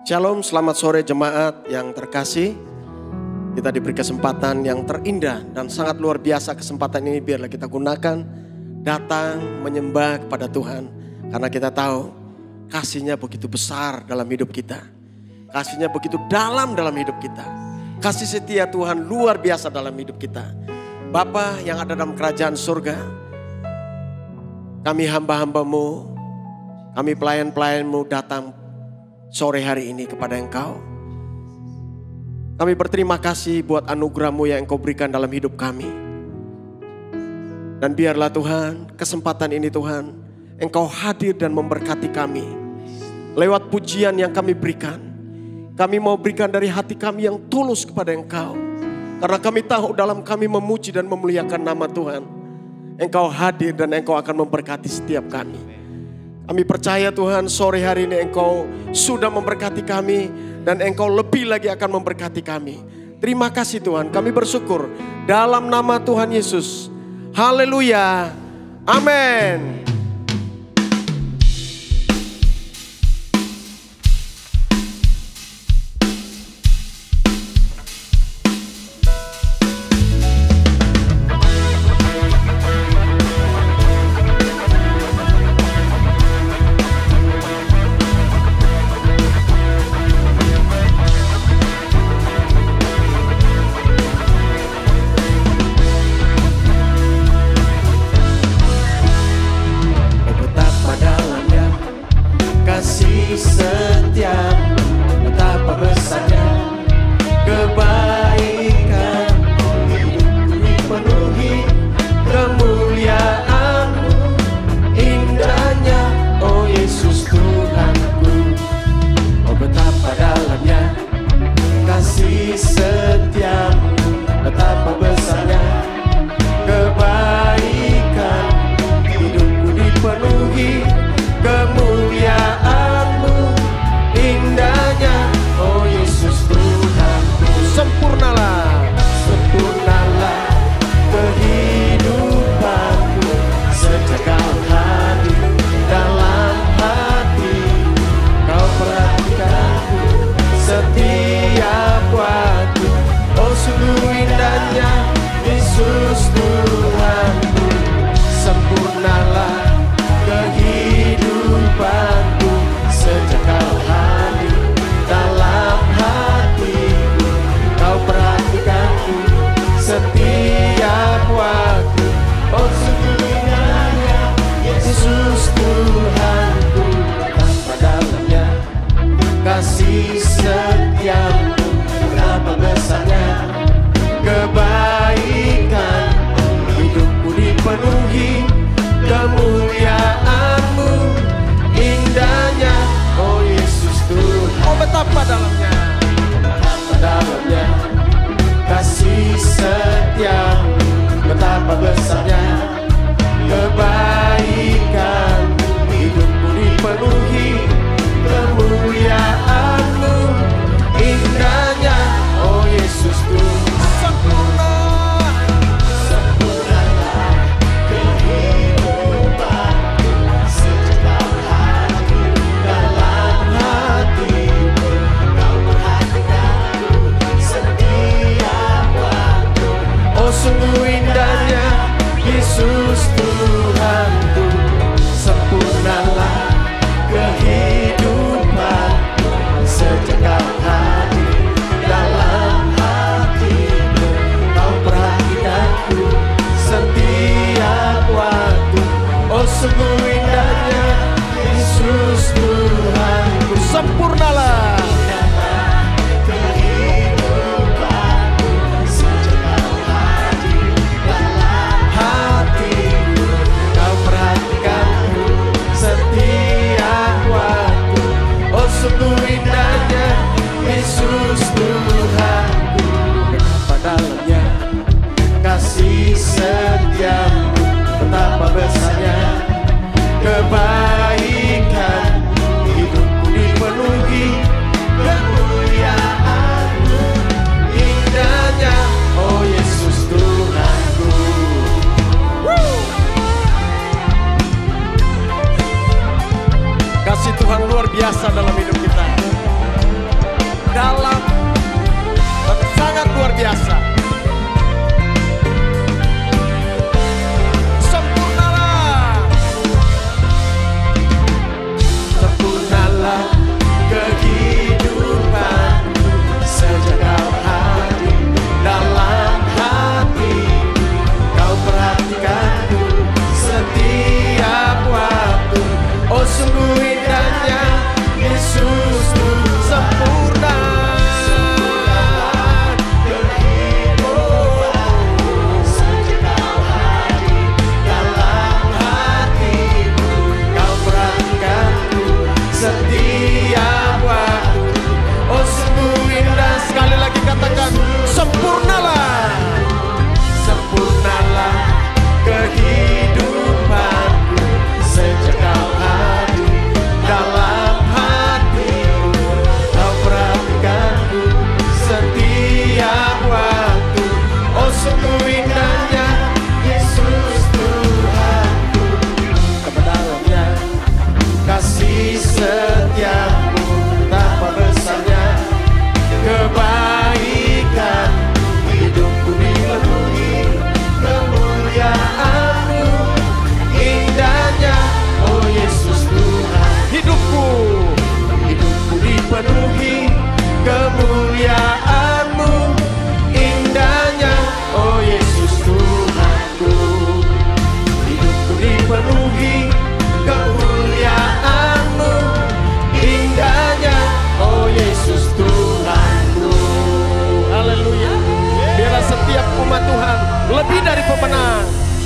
Shalom, selamat sore jemaat yang terkasih. Kita diberi kesempatan yang terindah dan sangat luar biasa. Kesempatan ini biarlah kita gunakan, datang menyembah kepada Tuhan. Karena kita tahu kasih-Nya begitu besar dalam hidup kita. Kasih-Nya begitu dalam hidup kita. Kasih setia Tuhan luar biasa dalam hidup kita. Bapa yang ada dalam kerajaan surga, kami hamba-hamba-Mu, kami pelayan-pelayan-Mu datang sore hari ini kepada Engkau. Kami berterima kasih buat anugerah-Mu yang Engkau berikan dalam hidup kami. Dan biarlah Tuhan, kesempatan ini Tuhan, Engkau hadir dan memberkati kami. Lewat pujian yang kami berikan, kami mau berikan dari hati kami yang tulus kepada Engkau. Karena kami tahu dalam kami memuji dan memuliakan nama Tuhan, Engkau hadir dan Engkau akan memberkati setiap kami. Kami percaya Tuhan sore hari ini Engkau sudah memberkati kami dan Engkau lebih lagi akan memberkati kami. Terima kasih Tuhan, kami bersyukur dalam nama Tuhan Yesus. Haleluya, amin.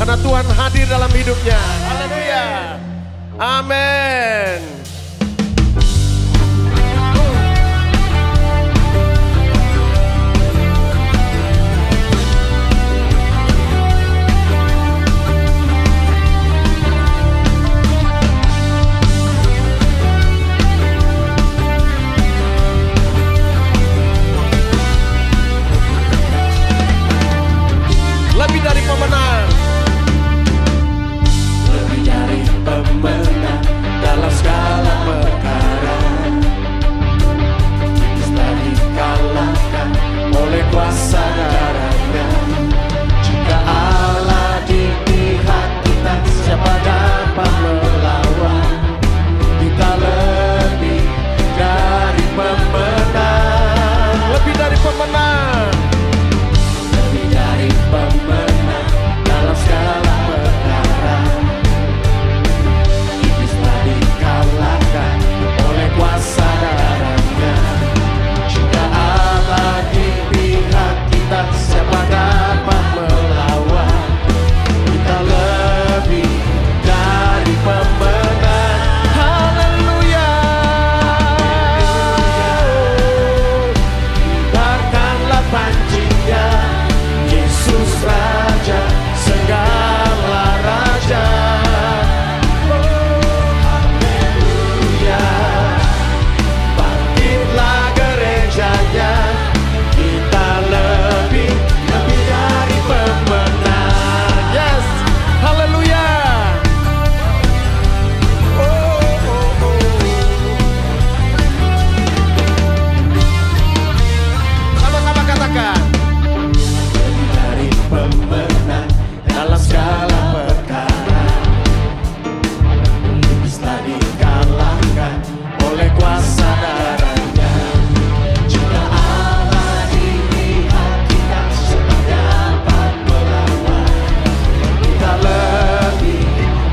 Karena Tuhan hadir dalam hidupnya. Haleluya. Amin. Lebih dari pemenang. Lebih dari pemenang dalam segala perkara. Kita dikalahkan oleh kuasa darahnya. Jika Allah di pihak kita, siapa dapat melawan? Kita lebih dari pemenang. Lebih dari pemenang. Lebih dari pemenang dalam segala perkara. Iblis telah dikalahkan oleh kuasa darahnya. Jika Allah di pihak kita, siapa dapat melawan? Kita lebih dari pemenang. Haleluya. Kibarkanlah pancinya, Yesus Raja, segala raja. Haleluya. Bangkitlah gerejanya, kita lebih dari pemenang. Yes. Haleluya. Sama-sama katakan. Lebih dari pemenang dalam segala perkara. Iblis telah dikalahkan oleh kuasa darahnya. Jika Allah di pihak kita, siapa dapat melawan? Kita lebih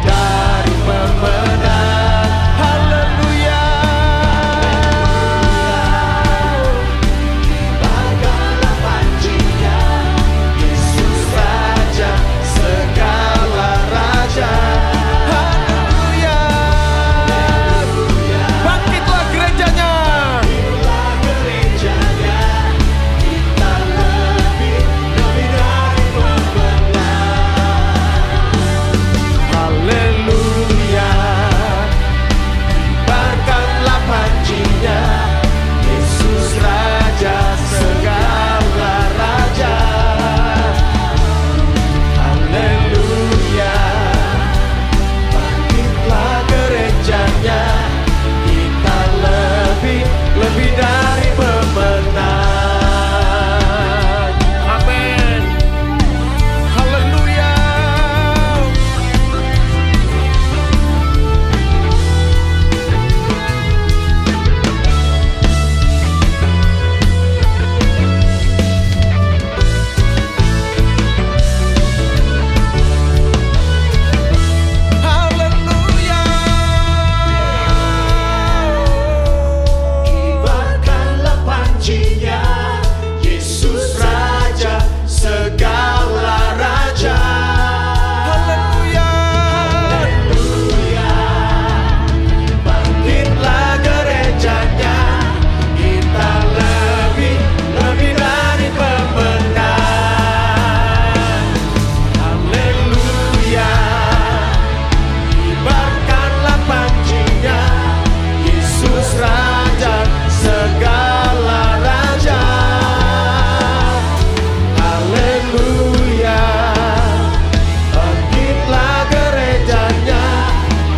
dari pemenang. Haleluya. Kibarkanlah pancinya, Yesus Raja, segala raja. Haleluya. Bangkitlah gerejanya. Inilah gerejanya, kita lebih dari pemenang. Haleluya. Kibarkanlah pancinya, Yesus Raja, segala raja. Haleluya. Bangkitlah gerejanya, kita lebih dari pemenang. Amin. Haleluya. Haleluya. Kibarkanlah pancinya, Yesus Raja, segala raja. Haleluya. Haleluya. Bangkitlah gerejanya, kita lebih dari pemenang. Haleluya. Kibarkanlah pancinya, Yesus Raja, segala raja. Haleluya. Bangkitlah gerejanya,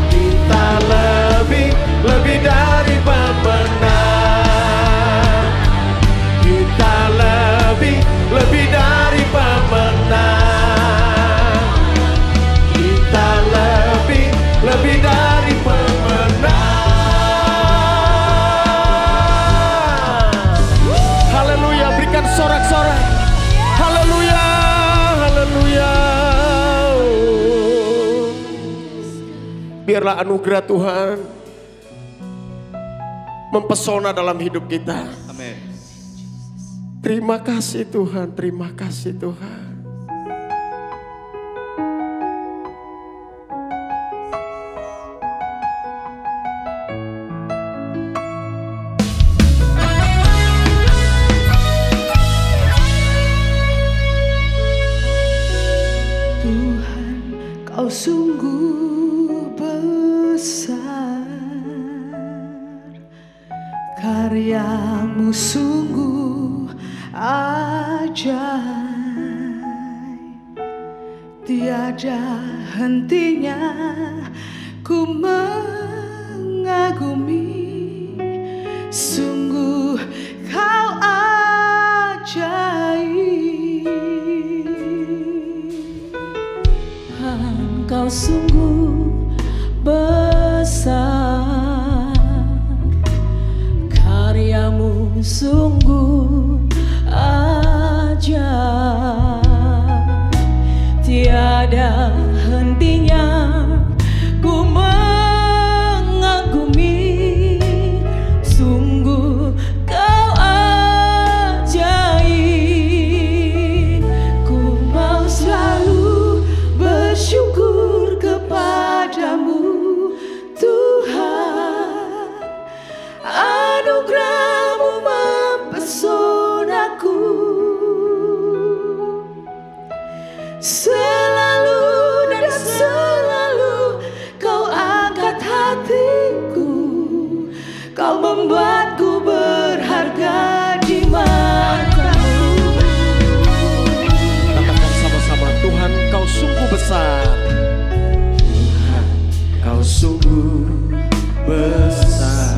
kita lebih dari pemenang. Kita lebih dari pemenang. Kita lebih dari pemenang. Haleluya. Berikan sorak-sorak. Haleluya. Haleluya. Biarlah anugerah Tuhan mempesona dalam hidup kita. Amin. Terima kasih Tuhan, terima kasih Tuhan. sungguh besar, karyamu sungguh ajaib, tiada hentinya ku mengagumi, sungguh kau ajaib. Engkau sungguh besar, karyamu sungguh ajaib, tiada hentinya ku mengagumi, sungguh kau ajaib. Ku mau selalu bersyukur kepadamu Tuhan, anugerah-Mu mempesonaku, selalu dan selalu kau angkat hatiku, kau membuatku berharga di mata-Mu. Katakan sama-sama, Tuhan kau sungguh besar. Tuhan kau sungguh besar,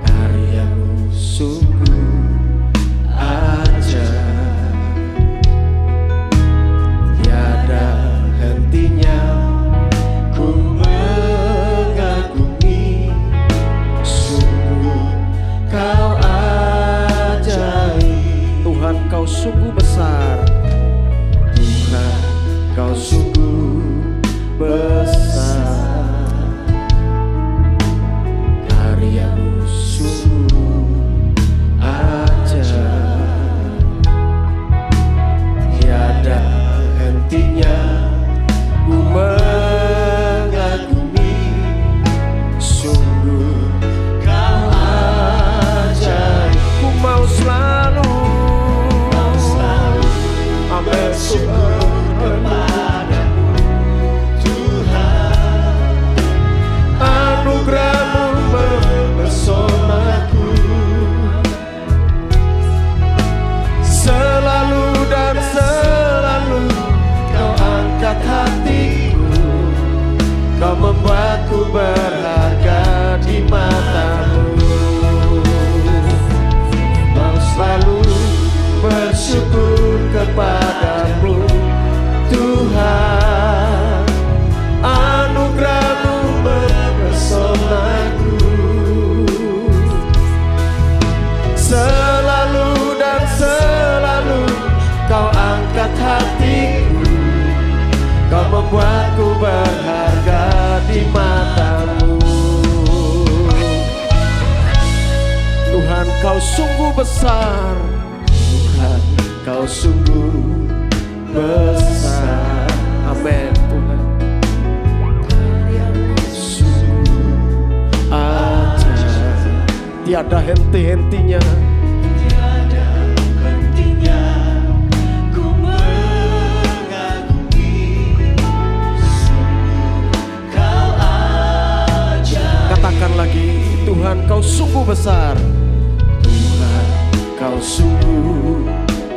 karyamu sungguh ajaib, tiada hentinya ku mengagumi, sungguh kau ajaib. Tuhan kau sungguh besar, Tuhan kau sungguh besar, karyamu sungguh ajaib, tiada hentinya ku mengagumi, sungguh kau ajaib. Ku mau selalu bersyukur kepadamu Tuhan, anugerah-Mu mempesonaku, selalu dan selalu kau angkat hatiku, kau membuatku berharga di mata-Mu. Mau selalu bersyukur kepadamu Tuhan, anugerah-Mu mempesonaku, selalu dan selalu kau angkat hatiku, kau membuatku berharga di mata-Mu. Tuhan kau sungguh besar, Tuhan kau sungguh besar. Amin. Tuhan karyamu sungguh ajaib, tiada henti-hentinya, tiada hentinya ku mengagumi, sungguh kau ajaib. Katakan lagi, Tuhan kau sungguh besar, Tuhan kau sungguh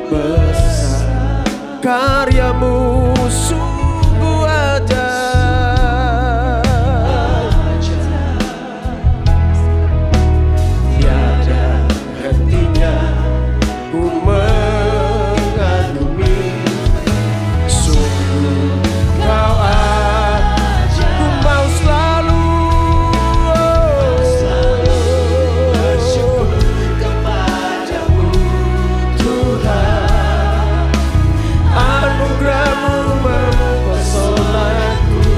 besar, karyamu sungguh ajaib, tiada hentinya ku mengagumi, sungguh kau ajaib. Ku mau selalu bersyukur kepadamu Tuhan, anugerah-Mu mempesonaku,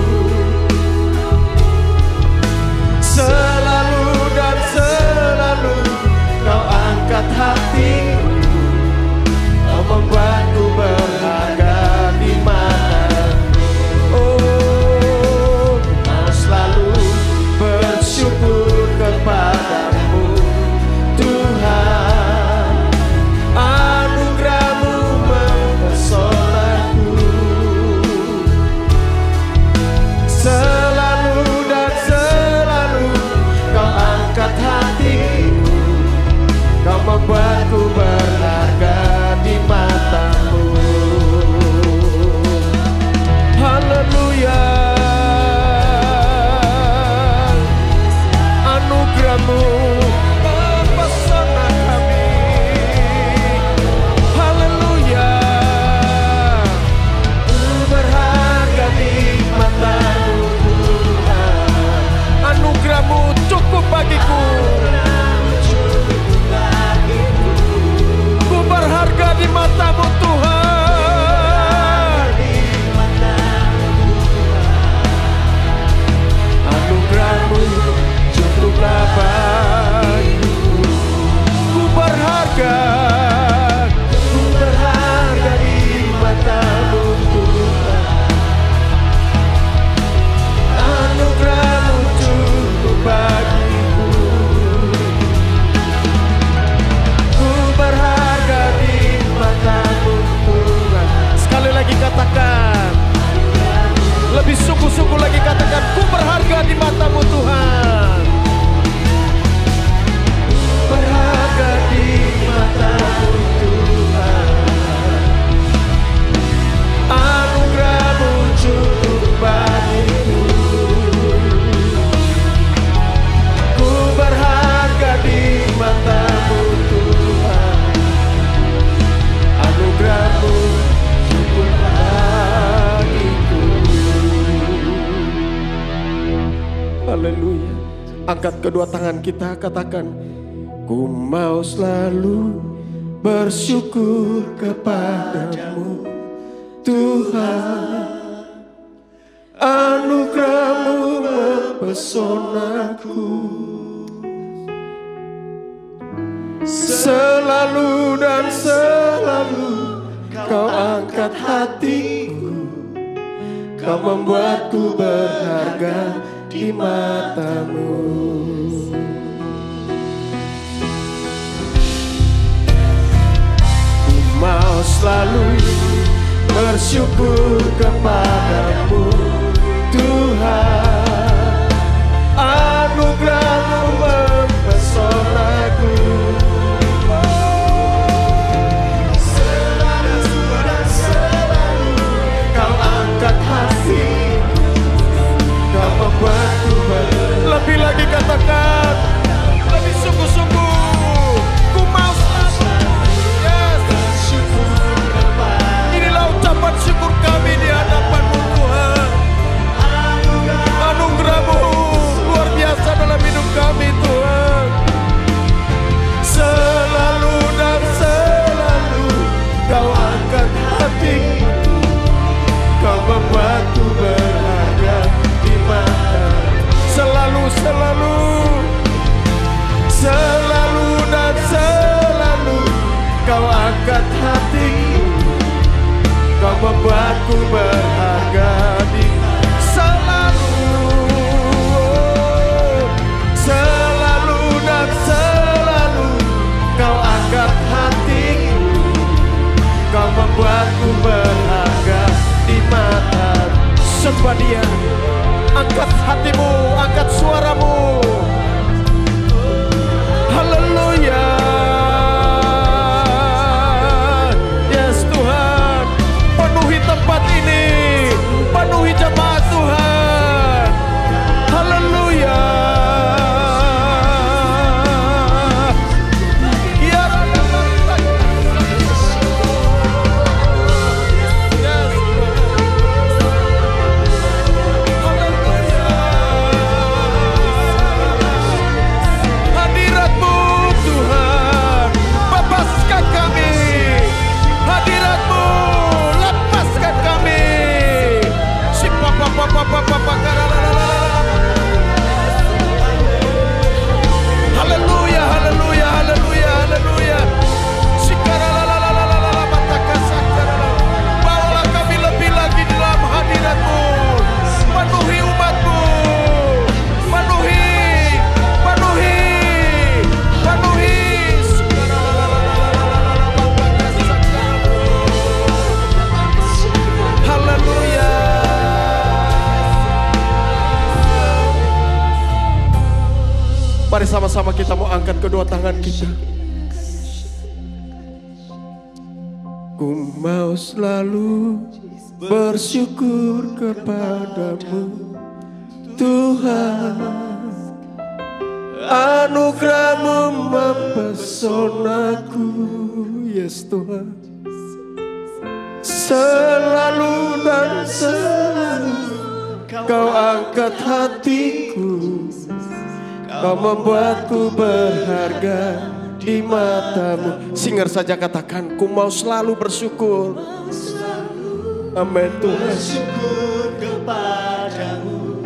Angkat kedua tangan kita, katakan, ku mau selalu bersyukur kepadamu Tuhan. Anugerah-Mu mempesonaku, selalu dan selalu Kau angkat hatiku, Kau membuatku berharga di mata-Mu. Ku mau selalu bersyukur kepadamu Tuhan. Anugerah-Mu mempesonaku, selalu dan selalu Kau angkat hatiku, Kau membuatku lebih lagi, katakan lebih sungguh-sungguh. Ku mau inilah ucapan syukur kami di hadapan-Mu Tuhan. Anugerah-Mu luar biasa dalam hidup kami Tuhan. Selalu dan selalu Kau angkat hatiku, Kau membuatku berharga di mata. Selalu, selalu, selalu dan selalu Kau angkat hatiku, Kau membuatku berharga di selalu, selalu dan selalu Kau angkat hatiku, Kau membuatku berharga di mata. Sembah Dia, angkat hatimu, angkat suaramu. Haleluya. Yes Tuhan, penuhi tempat ini, penuhi jemaat Tuhan. Haleluya. Ya hadirat-Mu Tuhan, bebaskan kami. Hadirat-Mu lepaskan kami. Si papa papa papa haleluya, haleluya, haleluya, haleluya. Si bawalah kami lebih lagi dalam hadirat-Mu. Penuhi umat-Mu, penuhi, penuhi, penuhi. Haleluya. Mari sama-sama kita mau angkat kedua tangan kita. Ku mau selalu bersyukur kepadamu Tuhan. Anugerah-Mu mempesonaku, yes Tuhan. Selalu dan selalu Kau angkat hatiku, Kau membuatku berharga di mata-Mu. Singer saja katakan, ku mau selalu bersyukur. Amin Tuhan. Bersyukur kepadamu,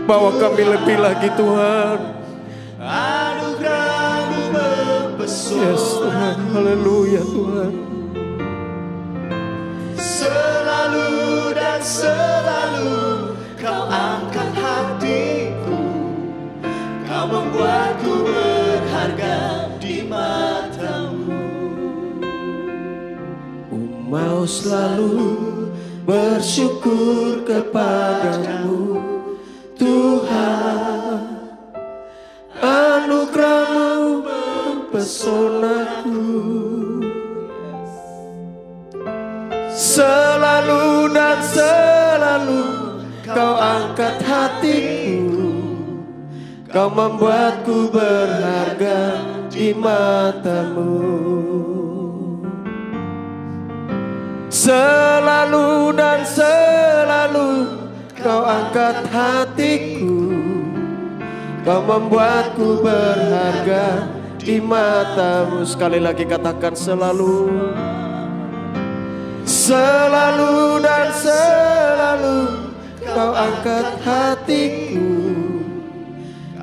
Bawa kami lebih lagi Tuhan. anugerah-Mu mempesona. Yes Tuhan, haleluya Tuhan. Selalu dan selalu Kau angkat hatiku, Kau membuatku berharga di mata-Mu. Ku mau selalu bersyukur kepadamu Tuhan. Anugerah-Mu mempesonaku, selalu dan selalu Kau angkat hatiku, Kau membuatku berharga di mata-Mu. Selalu dan selalu Kau angkat hatiku, Kau membuatku berharga di matamu. Sekali lagi katakan selalu. Selalu dan selalu kau angkat hatiku.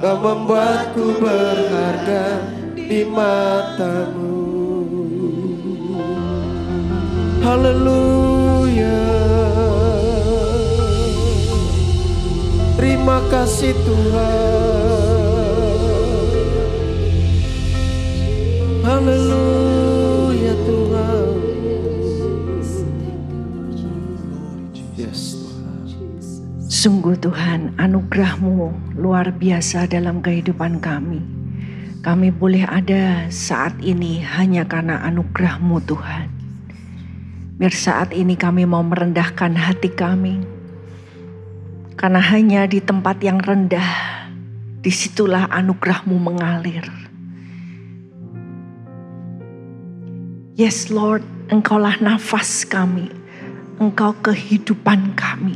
Kau membuatku berharga di matamu. Haleluya. Terima kasih Tuhan. Haleluya Tuhan. Yes Tuhan. Sungguh Tuhan, anugerah-Mu luar biasa dalam kehidupan kami. Kami boleh ada saat ini hanya karena anugerah-Mu Tuhan. Biar saat ini kami mau merendahkan hati kami. Karena hanya di tempat yang rendah, disitulah anugerah-Mu mengalir. Yes Lord, Engkaulah nafas kami. Engkau kehidupan kami.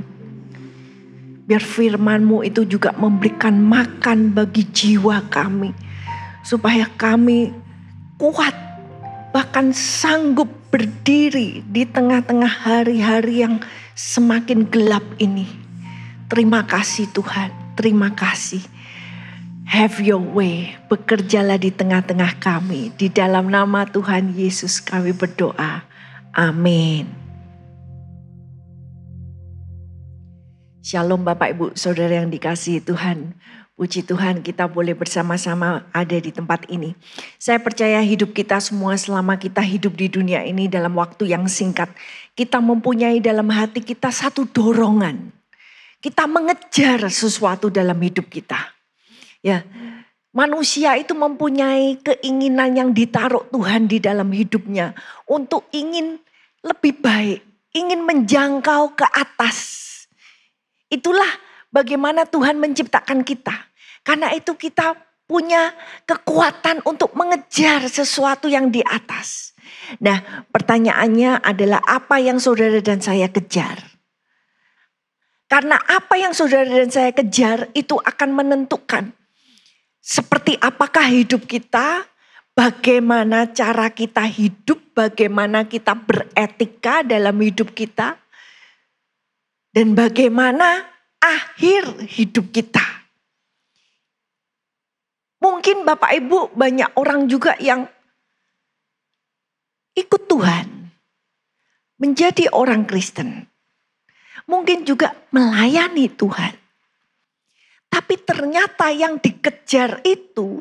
Biar firman-Mu itu juga memberikan makan bagi jiwa kami. Supaya kami kuat, bahkan sanggup berdiri di tengah-tengah hari-hari yang semakin gelap ini. Terima kasih Tuhan, terima kasih. Have your way, bekerjalah di tengah-tengah kami. Di dalam nama Tuhan Yesus kami berdoa. Amin. Shalom Bapak Ibu Saudara yang dikasihi Tuhan. Puji Tuhan kita boleh bersama-sama ada di tempat ini. Saya percaya hidup kita semua selama kita hidup di dunia ini dalam waktu yang singkat. Kita mempunyai dalam hati kita satu dorongan. Kita mengejar sesuatu dalam hidup kita. Ya, manusia itu mempunyai keinginan yang ditaruh Tuhan di dalam hidupnya. Untuk ingin lebih baik, ingin menjangkau ke atas. Itulah bagaimana Tuhan menciptakan kita. Karena itu kita punya kekuatan untuk mengejar sesuatu yang di atas. Nah, pertanyaannya adalah apa yang saudara dan saya kejar? Karena apa yang saudara dan saya kejar itu akan menentukan seperti apakah hidup kita, bagaimana cara kita hidup, bagaimana kita beretika dalam hidup kita. Dan bagaimana akhir hidup kita. Mungkin Bapak Ibu banyak orang juga yang ikut Tuhan. Menjadi orang Kristen. Mungkin juga melayani Tuhan. Tapi ternyata yang dikejar itu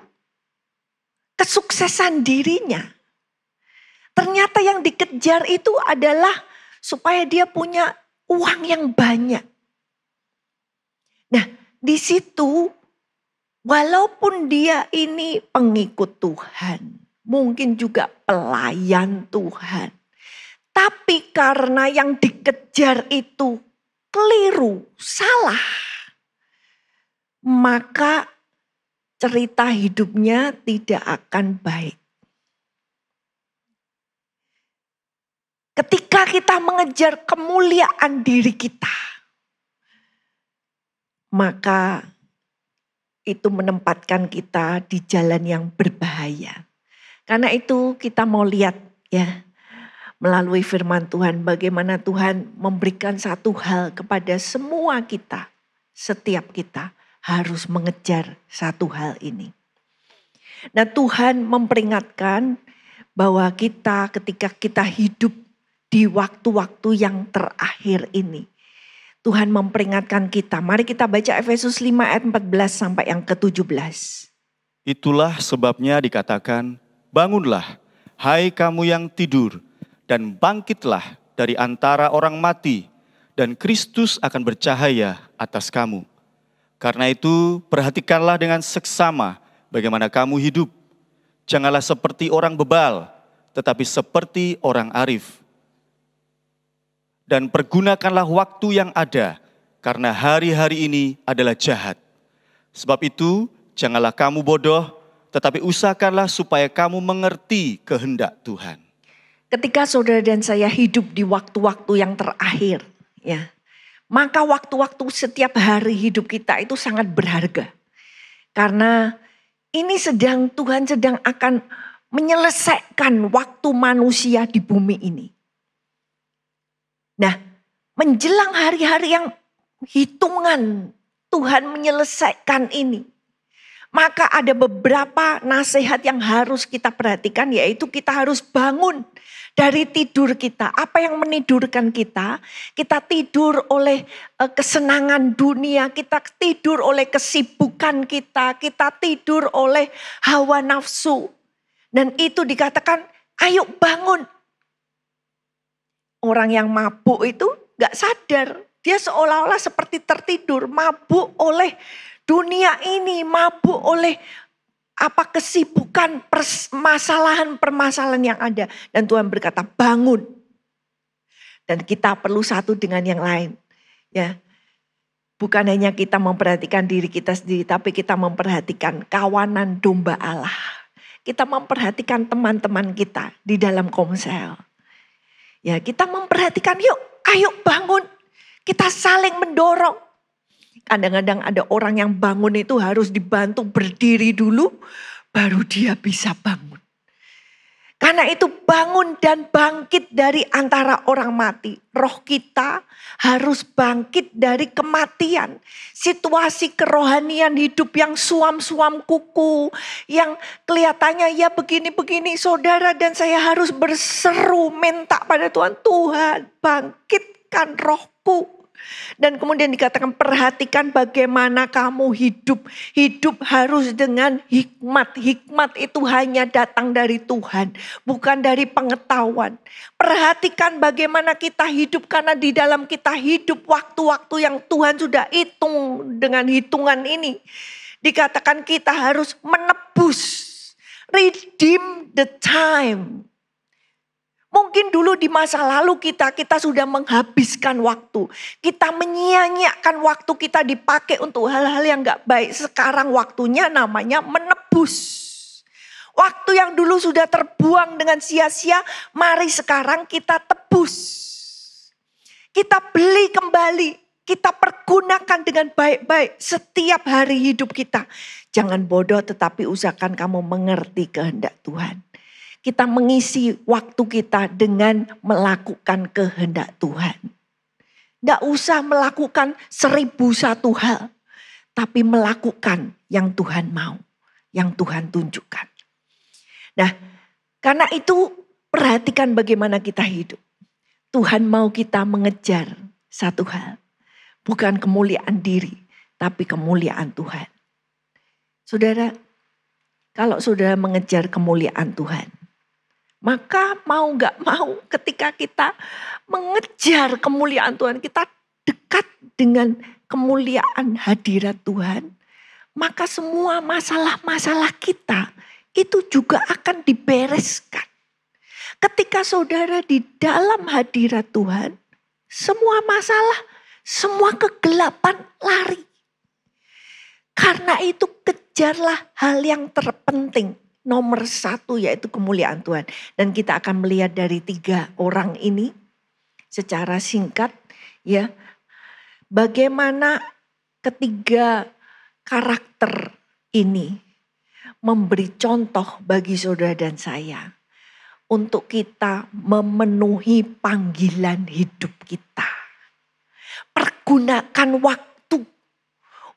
kesuksesan dirinya. Ternyata yang dikejar itu adalah supaya dia punya uang yang banyak. Nah, di situ walaupun dia ini pengikut Tuhan, mungkin juga pelayan Tuhan. Tapi karena yang dikejar itu keliru, salah, maka cerita hidupnya tidak akan baik. Ketika kita mengejar kemuliaan diri kita, maka itu menempatkan kita di jalan yang berbahaya. Karena itu kita mau lihat ya, melalui firman Tuhan bagaimana Tuhan memberikan satu hal kepada semua kita. Setiap kita harus mengejar satu hal ini. Nah, Tuhan memperingatkan bahwa kita ketika kita hidup di waktu-waktu yang terakhir ini. Tuhan memperingatkan kita. Mari kita baca Efesus 5 ayat 14 sampai yang ke-17. Itulah sebabnya dikatakan, bangunlah, hai kamu yang tidur, dan bangkitlah dari antara orang mati, dan Kristus akan bercahaya atas kamu. Karena itu, perhatikanlah dengan seksama bagaimana kamu hidup. Janganlah seperti orang bebal, tetapi seperti orang arif. Dan pergunakanlah waktu yang ada, karena hari-hari ini adalah jahat. Sebab itu, janganlah kamu bodoh, tetapi usahakanlah supaya kamu mengerti kehendak Tuhan. Ketika saudara dan saya hidup di waktu-waktu yang terakhir, ya, maka waktu-waktu setiap hari hidup kita itu sangat berharga. Karena ini Tuhan sedang akan menyelesaikan waktu manusia di bumi ini. Nah, menjelang hari-hari yang hitungan Tuhan menyelesaikan ini. Maka ada beberapa nasihat yang harus kita perhatikan, yaitu kita harus bangun dari tidur kita. Apa yang menidurkan kita? Kita tidur oleh kesenangan dunia, kita tidur oleh kesibukan kita tidur oleh hawa nafsu. Dan itu dikatakan, ayo bangun. Orang yang mabuk itu gak sadar, dia seolah-olah seperti tertidur, mabuk oleh dunia ini, mabuk oleh kesibukan, permasalahan yang ada. Dan Tuhan berkata, bangun. Dan kita perlu satu dengan yang lain. Ya, bukan hanya kita memperhatikan diri kita sendiri, tapi kita memperhatikan kawanan domba Allah. Kita memperhatikan teman-teman kita di dalam komsel. Ya, kita memperhatikan, yuk, ayo bangun. Kita saling mendorong. Kadang-kadang ada orang yang bangun itu harus dibantu berdiri dulu, baru dia bisa bangun. Karena itu bangun dan bangkit dari antara orang mati. Roh kita harus bangkit dari kematian. Situasi kerohanian hidup yang suam-suam kuku. Yang kelihatannya ya begini-begini, saudara dan saya harus berseru minta pada Tuhan. Tuhan, bangkitkan rohku. Dan kemudian dikatakan, perhatikan bagaimana kamu hidup. Hidup harus dengan hikmat. Hikmat itu hanya datang dari Tuhan, bukan dari pengetahuan. Perhatikan bagaimana kita hidup, karena di dalam kita hidup waktu-waktu yang Tuhan sudah hitung dengan hitungan ini. Dikatakan kita harus menebus, redeem the time. Mungkin dulu di masa lalu kita sudah menghabiskan waktu. Kita menyia-nyiakan waktu kita dipakai untuk hal-hal yang gak baik. Sekarang waktunya namanya menebus. Waktu yang dulu sudah terbuang dengan sia-sia, mari sekarang kita tebus. Kita beli kembali, kita pergunakan dengan baik-baik setiap hari hidup kita. Jangan bodoh, tetapi usahakan kamu mengerti kehendak Tuhan. Kita mengisi waktu kita dengan melakukan kehendak Tuhan. Tidak usah melakukan 1001 hal. Tapi melakukan yang Tuhan mau. Yang Tuhan tunjukkan. Nah, karena itu perhatikan bagaimana kita hidup. Tuhan mau kita mengejar satu hal. Bukan kemuliaan diri, tapi kemuliaan Tuhan. Saudara, kalau saudara mengejar kemuliaan Tuhan, maka mau gak mau ketika kita mengejar kemuliaan Tuhan, kita dekat dengan kemuliaan hadirat Tuhan, maka semua masalah-masalah kita itu juga akan dibereskan. Ketika saudara di dalam hadirat Tuhan, semua masalah, semua kegelapan lari. Karena itu kejarlah hal yang terpenting. Nomor 1 yaitu kemuliaan Tuhan. Dan kita akan melihat dari 3 orang ini secara singkat, ya, bagaimana ketiga karakter ini memberi contoh bagi saudara dan saya untuk kita memenuhi panggilan hidup kita. Pergunakan waktu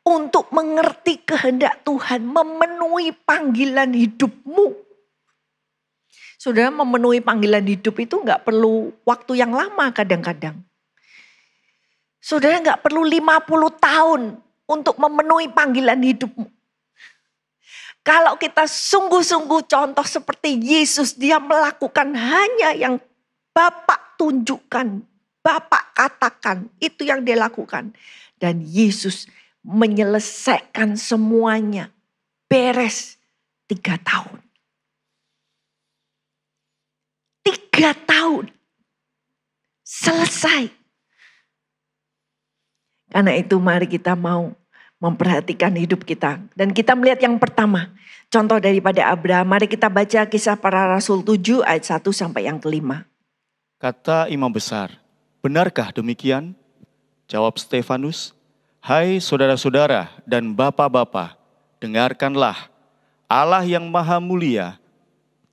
untuk mengerti kehendak Tuhan, memenuhi panggilan hidupmu. Saudara, memenuhi panggilan hidup itu gak perlu waktu yang lama kadang-kadang. Saudara gak perlu 50 tahun untuk memenuhi panggilan hidupmu. Kalau kita sungguh-sungguh contoh seperti Yesus, dia melakukan hanya yang Bapa tunjukkan, Bapa katakan, itu yang dia lakukan. Dan Yesus menyelesaikan semuanya, beres 3 tahun. 3 tahun, selesai. Karena itu mari kita mau memperhatikan hidup kita. Dan kita melihat yang pertama, contoh daripada Abraham. Mari kita baca Kisah Para Rasul 7 ayat 1 sampai yang ke-5. Kata imam besar, benarkah demikian? Jawab Stefanus, hai saudara-saudara dan bapak-bapak dengarkanlah, Allah yang maha mulia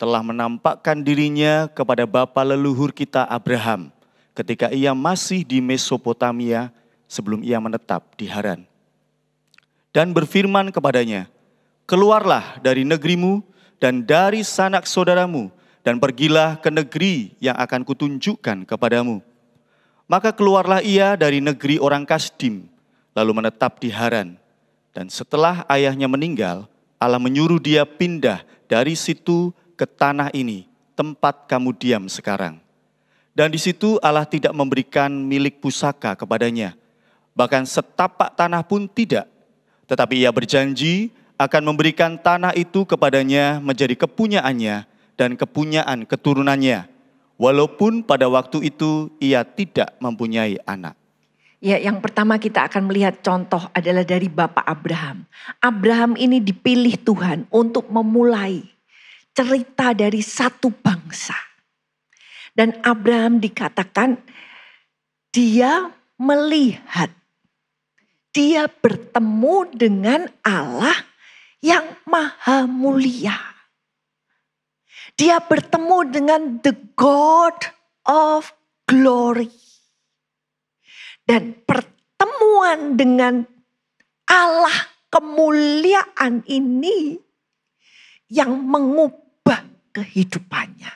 telah menampakkan dirinya kepada bapa leluhur kita Abraham ketika ia masih di Mesopotamia sebelum ia menetap di Haran. Dan berfirman kepadanya, keluarlah dari negerimu dan dari sanak saudaramu dan pergilah ke negeri yang akan kutunjukkan kepadamu. Maka keluarlah ia dari negeri orang Kasdim, lalu menetap di Haran. Dan setelah ayahnya meninggal, Allah menyuruh dia pindah dari situ ke tanah ini, tempat kamu diam sekarang. Dan di situ Allah tidak memberikan milik pusaka kepadanya, bahkan setapak tanah pun tidak. Tetapi ia berjanji akan memberikan tanah itu kepadanya menjadi kepunyaannya dan kepunyaan keturunannya, walaupun pada waktu itu ia tidak mempunyai anak. Ya, yang pertama kita akan melihat contoh adalah dari Bapak Abraham. Abraham ini dipilih Tuhan untuk memulai cerita dari satu bangsa. Dan Abraham dikatakan dia melihat, dia bertemu dengan Allah yang maha mulia. Dia bertemu dengan the God of glory. Dan pertemuan dengan Allah kemuliaan ini yang mengubah kehidupannya.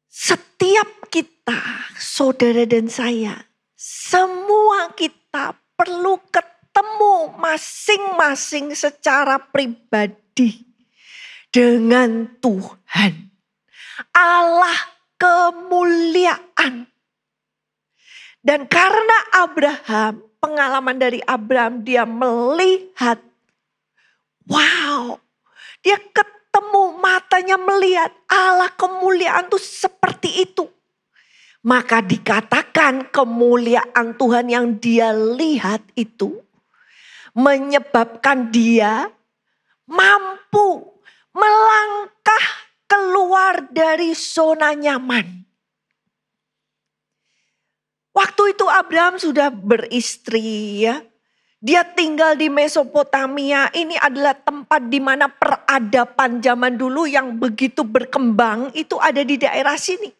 Setiap kita, saudara dan saya, semua kita perlu ketemu masing-masing secara pribadi dengan Tuhan. Allah kemuliaan. Dan karena Abraham, pengalaman dari Abraham, dia melihat, wow, dia ketemu, matanya melihat Allah kemuliaan itu seperti itu. Maka dikatakan kemuliaan Tuhan yang dia lihat itu menyebabkan dia mampu melangkah keluar dari zona nyaman. Waktu itu Abraham sudah beristri ya. Dia tinggal di Mesopotamia. Ini adalah tempat di mana peradaban zaman dulu yang begitu berkembang itu ada di daerah sini.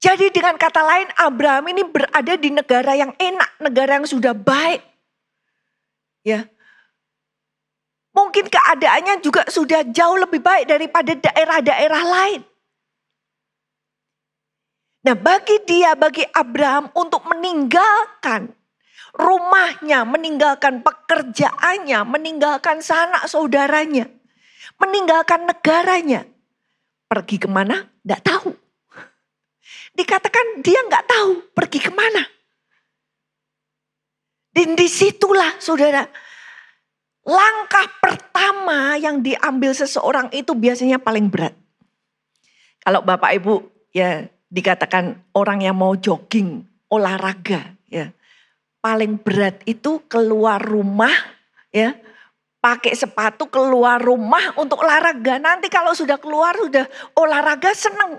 Jadi dengan kata lain Abraham ini berada di negara yang enak, negara yang sudah baik. Ya. Mungkin keadaannya juga sudah jauh lebih baik daripada daerah-daerah lain. Nah bagi Abraham untuk meninggalkan rumahnya, meninggalkan pekerjaannya, meninggalkan sanak saudaranya, meninggalkan negaranya. Pergi kemana? Tidak tahu. Dikatakan dia nggak tahu pergi kemana. Dan disitulah saudara, langkah pertama yang diambil seseorang itu biasanya paling berat. Kalau Bapak Ibu ya dikatakan orang yang mau jogging, olahraga ya. Paling berat itu keluar rumah ya. Pakai sepatu keluar rumah untuk olahraga. Nanti kalau sudah keluar sudah olahraga seneng.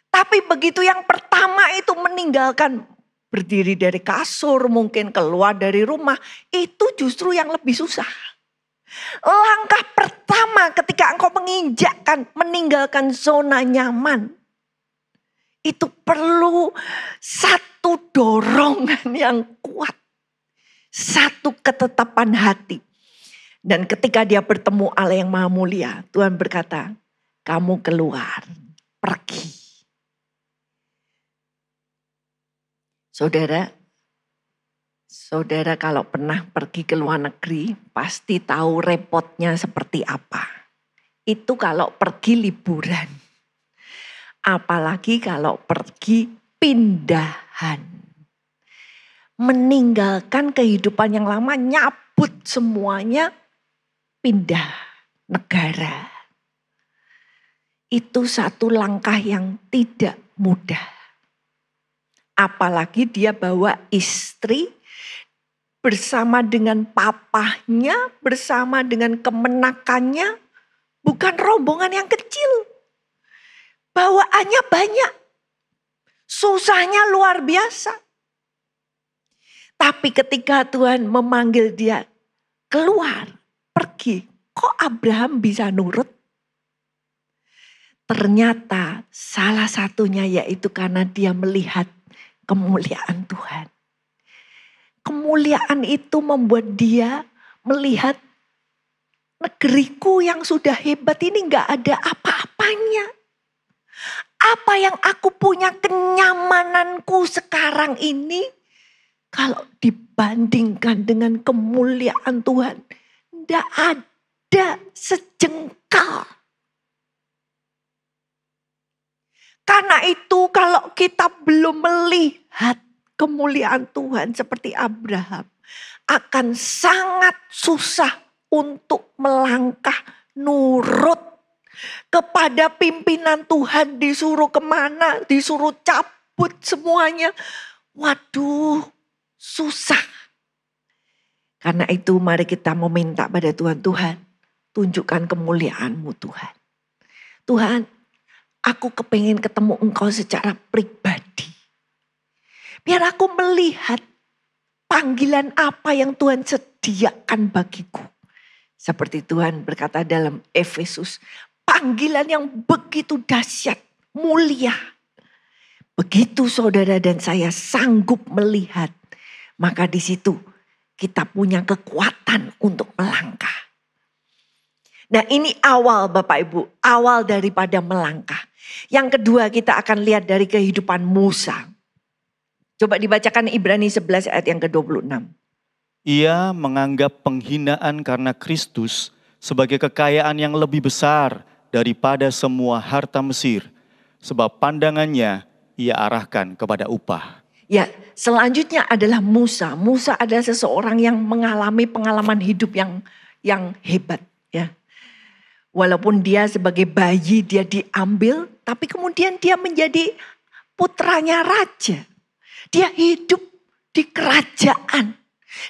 Tapi begitu yang pertama itu meninggalkan, berdiri dari kasur, mungkin keluar dari rumah, itu justru yang lebih susah. Langkah pertama ketika engkau meninggalkan zona nyaman, itu perlu satu dorongan yang kuat. Satu ketetapan hati. Dan ketika dia bertemu Allah yang maha mulia, Tuhan berkata, kamu keluar, pergi. Saudara kalau pernah pergi ke luar negeri pasti tahu repotnya seperti apa. Itu kalau pergi liburan. Apalagi kalau pergi pindahan. Meninggalkan kehidupan yang lama, nyabut semuanya, pindah negara. Itu satu langkah yang tidak mudah. Apalagi dia bawa istri bersama dengan papahnya, bersama dengan kemenakannya. Bukan rombongan yang kecil. Bawaannya banyak. Susahnya luar biasa. Tapi ketika Tuhan memanggil dia keluar, pergi, kok Abraham bisa nurut? Ternyata salah satunya yaitu karena dia melihat kemuliaan Tuhan. Kemuliaan itu membuat dia melihat negeriku yang sudah hebat ini gak ada apa-apanya. Apa yang aku punya, kenyamananku sekarang ini, kalau dibandingkan dengan kemuliaan Tuhan, tidak ada sejengkal. Karena itu kalau kita belum melihat kemuliaan Tuhan seperti Abraham, akan sangat susah untuk melangkah nurut kepada pimpinan Tuhan. Disuruh kemana, disuruh cabut semuanya. Waduh, susah. Karena itu mari kita meminta pada Tuhan, Tuhan tunjukkan kemuliaan-Mu Tuhan. Tuhan, aku kepengen ketemu Engkau secara pribadi. Biar aku melihat panggilan apa yang Tuhan sediakan bagiku. Seperti Tuhan berkata dalam Efesus, panggilan yang begitu dahsyat, mulia. Begitu saudara dan saya sanggup melihat, maka di situ kita punya kekuatan untuk melangkah. Nah, ini awal Bapak Ibu, awal daripada melangkah. Yang kedua kita akan lihat dari kehidupan Musa. Coba dibacakan Ibrani 11 ayat yang ke-26. Ia menganggap penghinaan karena Kristus sebagai kekayaan yang lebih besar daripada semua harta Mesir. Sebab pandangannya ia arahkan kepada upah. Ya, selanjutnya adalah Musa. Musa adalah seseorang yang mengalami pengalaman hidup yang hebat. Ya. Walaupun dia sebagai bayi dia diambil, tapi kemudian dia menjadi putranya raja. Dia hidup di kerajaan.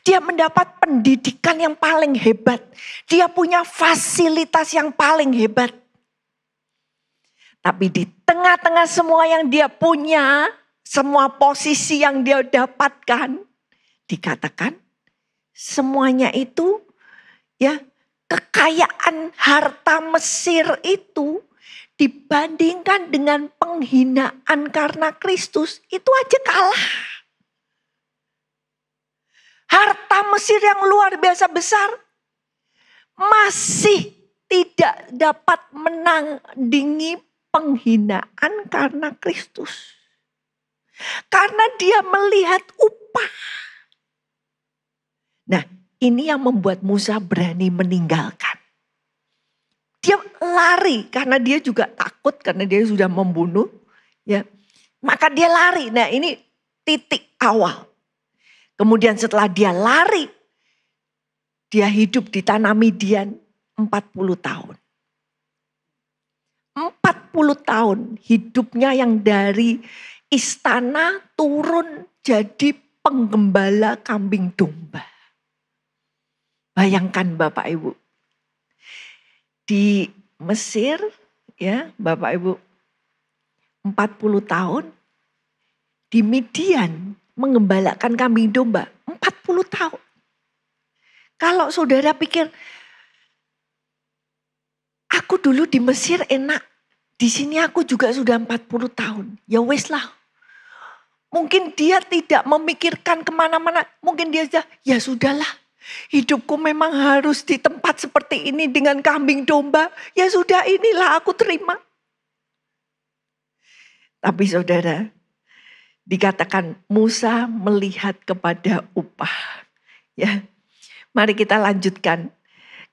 Dia mendapat pendidikan yang paling hebat. Dia punya fasilitas yang paling hebat. Tapi di tengah-tengah semua yang dia punya, semua posisi yang dia dapatkan, dikatakan semuanya itu ya, kekayaan harta Mesir itu dibandingkan dengan penghinaan karena Kristus itu aja kalah. Harta Mesir yang luar biasa besar masih tidak dapat menandingi penghinaan karena Kristus. Karena dia melihat upah. Nah, ini yang membuat Musa berani meninggalkan. Dia lari karena dia juga takut karena dia sudah membunuh. Ya, maka dia lari. Nah, ini titik awal. Kemudian setelah dia lari, dia hidup di tanah Midian 40 tahun. 40 tahun hidupnya yang dari istana turun jadi penggembala kambing domba. Bayangkan Bapak Ibu. Di Mesir ya Bapak Ibu 40 tahun. Di Midian mengembalakan kambing domba 40 tahun. Kalau saudara pikir, aku dulu di Mesir enak, di sini aku juga sudah 40 tahun. Ya wes lah. Mungkin dia tidak memikirkan kemana-mana. Mungkin dia ya sudahlah. Hidupku memang harus di tempat seperti ini dengan kambing domba. Ya sudah, inilah aku terima. Tapi saudara, dikatakan Musa melihat kepada upah. Ya, mari kita lanjutkan.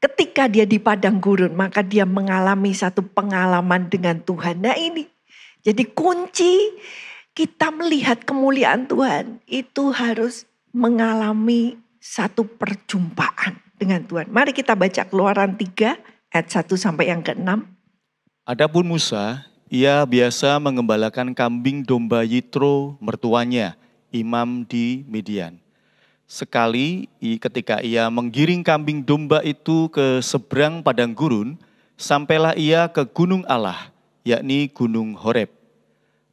Ketika dia di padang gurun, maka dia mengalami satu pengalaman dengan Tuhan. Nah ini, jadi kunci kita melihat kemuliaan Tuhan itu harus mengalami satu perjumpaan dengan Tuhan. Mari kita baca Keluaran 3 ayat 1 sampai yang ke-6. Adapun Musa, ia biasa mengembalakan kambing domba Yitro mertuanya, imam di Midian. Sekali ketika ia menggiring kambing domba itu ke seberang padang gurun, sampailah ia ke gunung Allah, yakni gunung Horeb.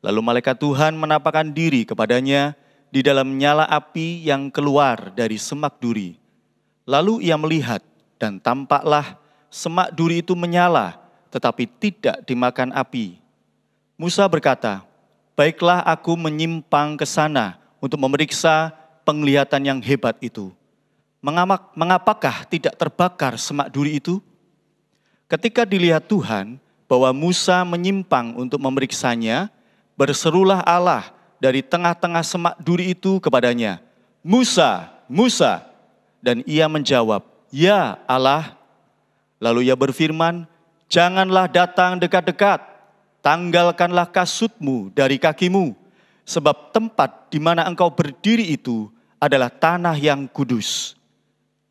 Lalu malaikat Tuhan menampakkan diri kepadanya di dalam nyala api yang keluar dari semak duri. Lalu ia melihat dan tampaklah semak duri itu menyala tetapi tidak dimakan api. Musa berkata, "Baiklah aku menyimpang ke sana untuk memeriksa penglihatan yang hebat itu. Mengapakah tidak terbakar semak duri itu?" Ketika dilihat Tuhan bahwa Musa menyimpang untuk memeriksanya, berserulah Allah dari tengah-tengah semak duri itu kepadanya, "Musa, Musa." Dan ia menjawab, "Ya Allah." Lalu ia berfirman, "Janganlah datang dekat-dekat, tanggalkanlah kasutmu dari kakimu, sebab tempat di mana engkau berdiri itu adalah tanah yang kudus."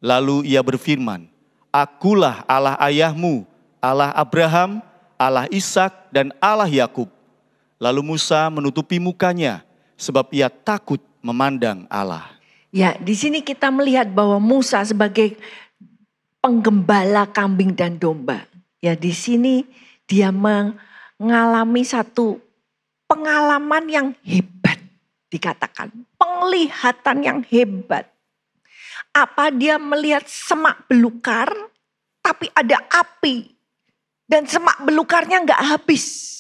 Lalu ia berfirman, "Akulah Allah ayahmu, Allah Abraham, Allah Ishak dan Allah Yakub." Lalu Musa menutupi mukanya sebab ia takut memandang Allah. Ya, di sini kita melihat bahwa Musa sebagai penggembala kambing dan domba. Ya, di sini dia mengalami satu pengalaman yang hebat, dikatakan penglihatan yang hebat. Apa dia melihat semak belukar, tapi ada api dan semak belukarnya nggak habis.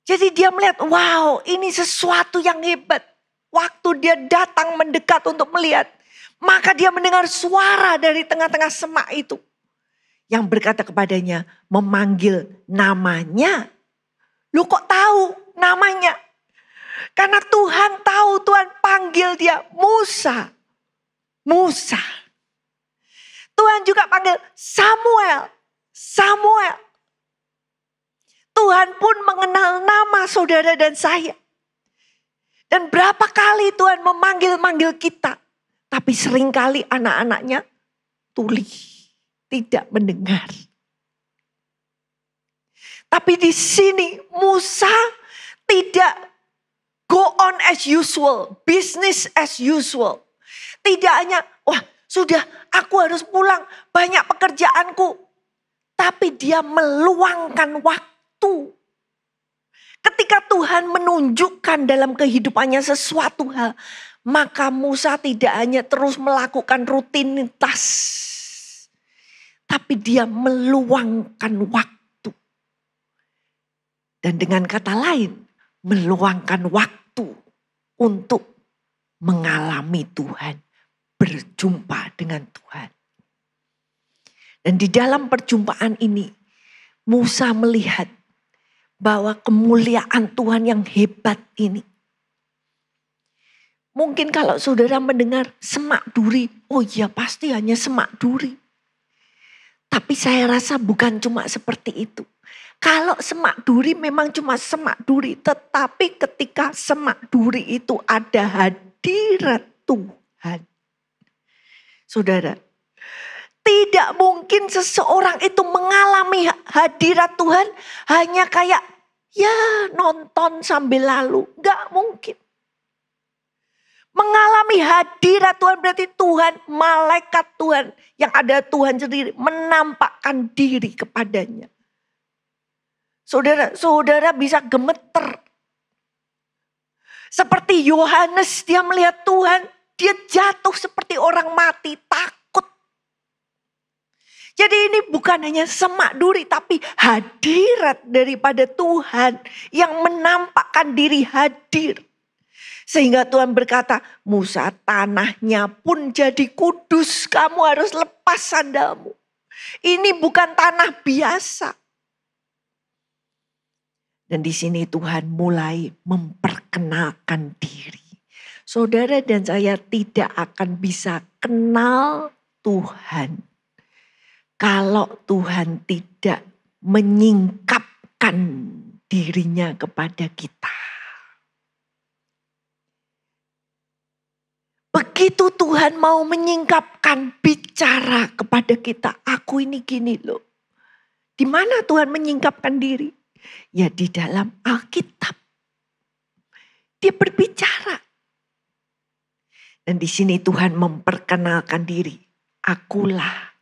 Jadi dia melihat, wow, ini sesuatu yang hebat. Waktu dia datang mendekat untuk melihat, maka dia mendengar suara dari tengah-tengah semak itu yang berkata kepadanya, memanggil namanya. Lu kok tahu namanya? Karena Tuhan tahu, Tuhan panggil dia Musa. Musa. Tuhan juga panggil Samuel. Samuel. Tuhan pun mengenal nama saudara dan saya. Dan berapa kali Tuhan memanggil-manggil kita. Tapi seringkali anak-anaknya tuli. Tidak mendengar. Tapi di sini Musa tidak go on as usual. Business as usual. Tidak hanya, wah sudah aku harus pulang, banyak pekerjaanku. Tapi dia meluangkan waktu. Ketika Tuhan menunjukkan dalam kehidupannya sesuatu hal, maka Musa tidak hanya terus melakukan rutinitas. Tapi dia meluangkan waktu. Dan dengan kata lain, meluangkan waktu untuk mengalami Tuhan. Berjumpa dengan Tuhan. Dan di dalam perjumpaan ini, Musa melihat bahwa kemuliaan Tuhan yang hebat ini. Mungkin kalau saudara mendengar semak duri, oh iya pasti hanya semak duri. Tapi saya rasa bukan cuma seperti itu. Kalau semak duri memang cuma semak duri, tetapi ketika semak duri itu ada hadirat Tuhan. Saudara, tidak mungkin seseorang itu mengalami hadirat Tuhan hanya kayak ya nonton sambil lalu. Gak mungkin. Mengalami hadirat Tuhan berarti Tuhan, malaikat Tuhan yang ada Tuhan sendiri menampakkan diri kepadanya. Saudara bisa gemeter. Seperti Yohanes, dia melihat Tuhan, dia jatuh seperti orang mati, takut. Jadi ini bukan hanya semak duri, tapi hadirat daripada Tuhan yang menampakkan diri hadir. Sehingga Tuhan berkata, Musa tanahnya pun jadi kudus, kamu harus lepas sandalmu. Ini bukan tanah biasa. Dan di sini Tuhan mulai memperkenalkan diri. Saudara dan saya tidak akan bisa kenal Tuhan kalau Tuhan tidak menyingkapkan dirinya kepada kita. Begitu Tuhan mau menyingkapkan bicara kepada kita, aku ini gini loh. Di mana Tuhan menyingkapkan diri? Ya di dalam Alkitab. Dia berbicara. Dan di sini Tuhan memperkenalkan diri. Akulah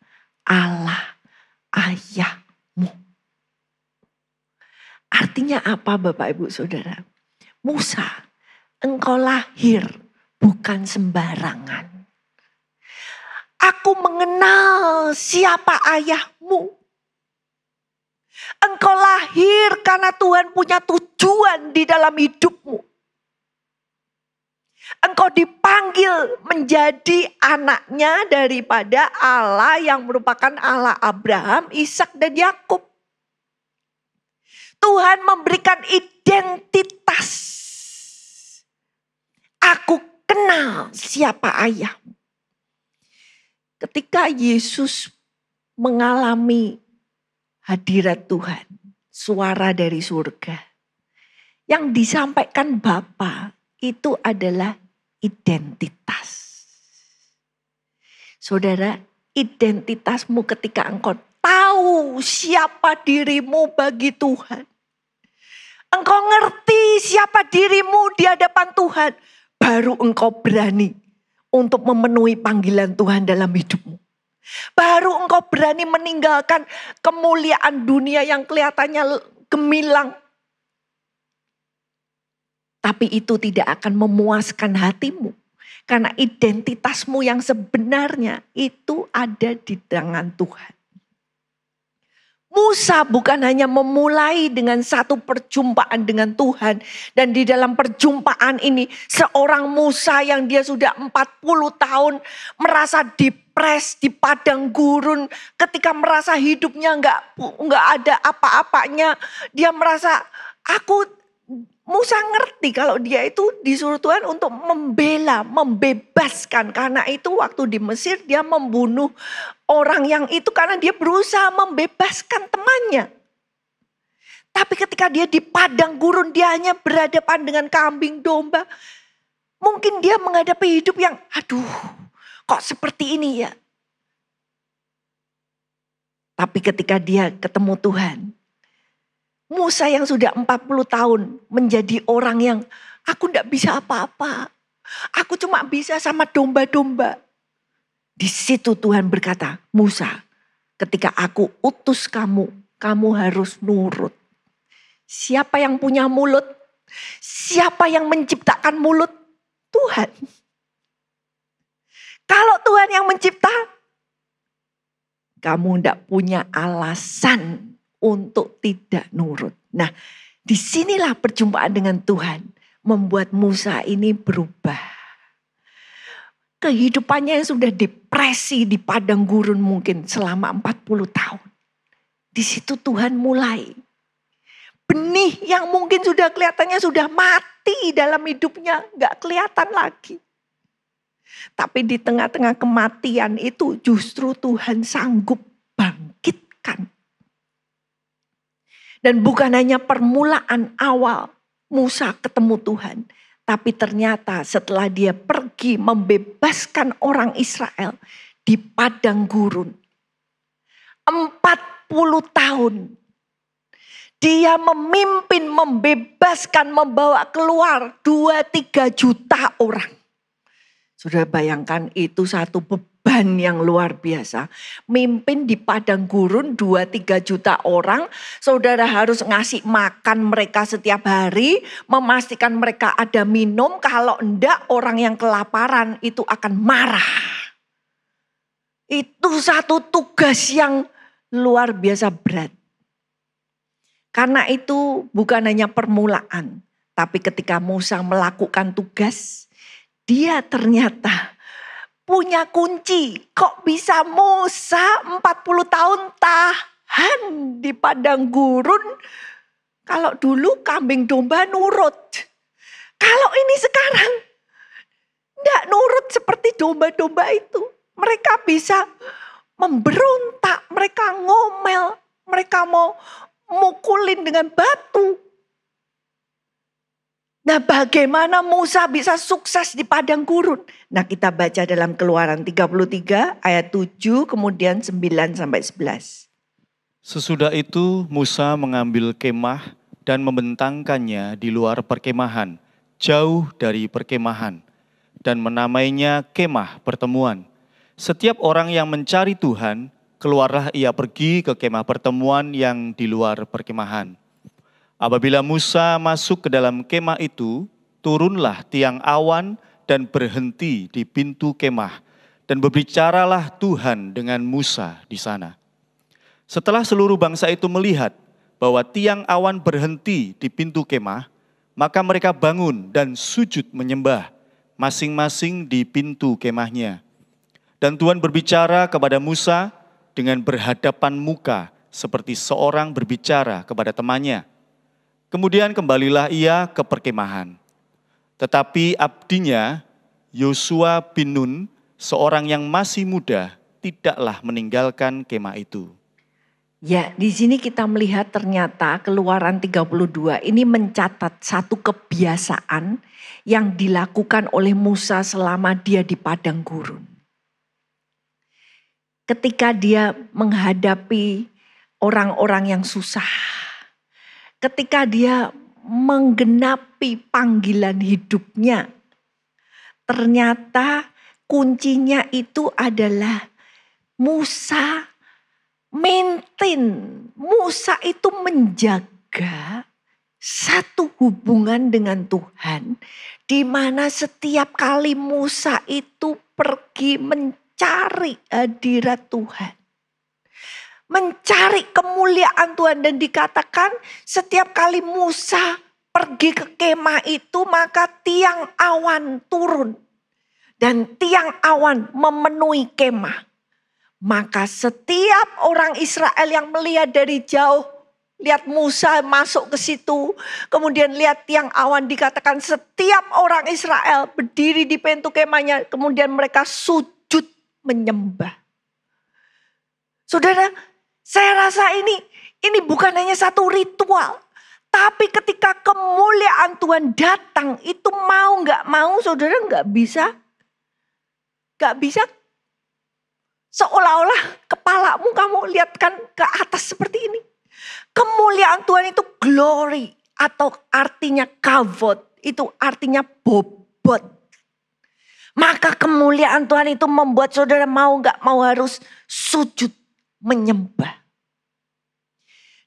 Allah ayahmu. Artinya apa Bapak Ibu Saudara? Musa, engkau lahir bukan sembarangan. Aku mengenal siapa ayahmu. Engkau lahir karena Tuhan punya tujuan di dalam hidupmu. Engkau dipanggil menjadi anaknya daripada Allah yang merupakan Allah Abraham, Ishak dan Yakub. Tuhan memberikan identitas. Aku kenal siapa ayahmu. Ketika Yesus mengalami hadirat Tuhan, suara dari surga, yang disampaikan Bapa itu adalah identitas. Saudara, identitasmu ketika engkau tahu siapa dirimu bagi Tuhan. Engkau ngerti siapa dirimu di hadapan Tuhan. Baru engkau berani untuk memenuhi panggilan Tuhan dalam hidupmu. Baru engkau berani meninggalkan kemuliaan dunia yang kelihatannya gemilang. Tapi itu tidak akan memuaskan hatimu. Karena identitasmu yang sebenarnya itu ada di tangan Tuhan. Musa bukan hanya memulai dengan satu perjumpaan dengan Tuhan. Dan di dalam perjumpaan ini seorang Musa yang dia sudah 40 tahun merasa depres di padang gurun. Ketika merasa hidupnya nggak ada apa-apanya. Dia merasa Musa ngerti kalau dia itu disuruh Tuhan untuk membela, membebaskan. Karena itu waktu di Mesir dia membunuh orang yang itu karena dia berusaha membebaskan temannya. Tapi ketika dia di padang gurun dia hanya berhadapan dengan kambing domba. Mungkin dia menghadapi hidup yang kok seperti ini ya. Tapi ketika dia ketemu Tuhan. Musa yang sudah 40 tahun menjadi orang yang aku tidak bisa apa-apa. Aku cuma bisa sama domba-domba. Di situ Tuhan berkata, Musa, ketika aku utus kamu, kamu harus nurut. Siapa yang punya mulut? Siapa yang menciptakan mulut? Tuhan. Kalau Tuhan yang mencipta, kamu tidak punya alasan untuk tidak nurut. Nah, disinilah perjumpaan dengan Tuhan membuat Musa ini berubah. Kehidupannya yang sudah depresi di padang gurun mungkin selama 40 tahun. Di situ Tuhan mulai. Benih yang mungkin sudah kelihatannya sudah mati dalam hidupnya, gak kelihatan lagi. Tapi di tengah-tengah kematian itu justru Tuhan sanggup bangkitkan. Dan bukan hanya permulaan awal Musa ketemu Tuhan. Tapi ternyata setelah dia pergi membebaskan orang Israel di padang gurun. 40 tahun. Dia memimpin, membebaskan, membawa keluar 2-3 juta orang. Sudah bayangkan itu satu beban yang luar biasa. Mimpin di padang gurun 2-3 juta orang. Saudara harus ngasih makan mereka setiap hari. Memastikan mereka ada minum. Kalau enggak orang yang kelaparan itu akan marah. Itu satu tugas yang luar biasa berat. Karena itu bukan hanya permulaan. Tapi ketika Musa melakukan tugas. Dia ternyata punya kunci. Kok bisa Musa 40 tahun tahan di padang gurun. Kalau dulu kambing domba nurut. Kalau ini sekarang tidak nurut seperti domba-domba itu. Mereka bisa memberontak, mereka ngomel, mereka mau mukulin dengan batu. Nah, bagaimana Musa bisa sukses di padang gurun? Nah, kita baca dalam Keluaran 33 ayat 7 kemudian 9-11. Sesudah itu Musa mengambil kemah dan membentangkannya di luar perkemahan, jauh dari perkemahan, dan menamainya kemah pertemuan. Setiap orang yang mencari Tuhan, keluarlah ia pergi ke kemah pertemuan yang di luar perkemahan. Apabila Musa masuk ke dalam kemah itu, turunlah tiang awan dan berhenti di pintu kemah, dan berbicaralah Tuhan dengan Musa di sana. Setelah seluruh bangsa itu melihat bahwa tiang awan berhenti di pintu kemah, maka mereka bangun dan sujud menyembah, masing-masing di pintu kemahnya. Dan Tuhan berbicara kepada Musa dengan berhadapan muka, seperti seorang berbicara kepada temannya. Kemudian kembalilah ia ke perkemahan. Tetapi abdinya, Yosua bin Nun, seorang yang masih muda, tidaklah meninggalkan kemah itu. Ya, di sini kita melihat ternyata Keluaran 32 ini mencatat satu kebiasaan yang dilakukan oleh Musa selama dia di padang gurun. Ketika dia menghadapi orang-orang yang susah, ketika dia menggenapi panggilan hidupnya, ternyata kuncinya itu adalah Musa Musa itu menjaga satu hubungan dengan Tuhan, di mana setiap kali Musa itu pergi mencari hadirat Tuhan, mencari kemuliaan Tuhan, dan dikatakan setiap kali Musa pergi ke kemah itu, maka tiang awan turun dan tiang awan memenuhi kemah. Maka setiap orang Israel yang melihat dari jauh, lihat Musa masuk ke situ, kemudian lihat tiang awan, dikatakan setiap orang Israel berdiri di pintu kemahnya, kemudian mereka sujud menyembah. Saudara, saya rasa ini bukan hanya satu ritual, tapi ketika kemuliaan Tuhan datang, itu mau nggak mau, saudara nggak bisa seolah-olah kepalamu kamu lihatkan ke atas seperti ini. Kemuliaan Tuhan itu glory, atau artinya kavod, itu artinya bobot. Maka kemuliaan Tuhan itu membuat saudara mau gak mau harus sujud menyembah.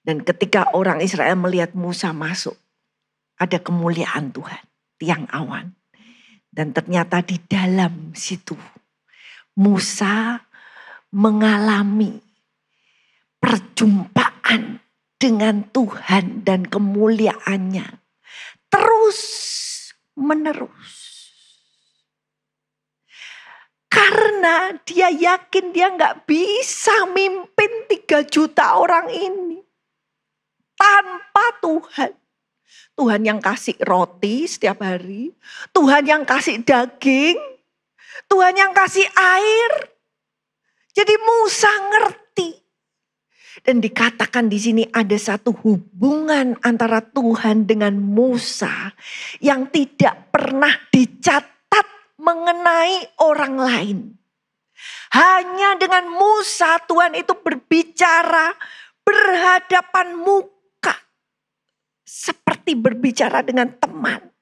Dan ketika orang Israel melihat Musa masuk, ada kemuliaan Tuhan, tiang awan. Dan ternyata di dalam situ Musa mengalami perjumpaan dengan Tuhan dan kemuliaannya terus menerus. Karena dia yakin dia gak bisa mimpin 3 juta orang ini tanpa Tuhan. Tuhan yang kasih roti setiap hari, Tuhan yang kasih daging, Tuhan yang kasih air. Jadi Musa ngerti. Dan dikatakan di sini ada satu hubungan antara Tuhan dengan Musa yang tidak pernah dicatat mengenai orang lain. Hanya dengan Musa Tuhan itu berbicara berhadapan muka, seperti berbicara dengan teman.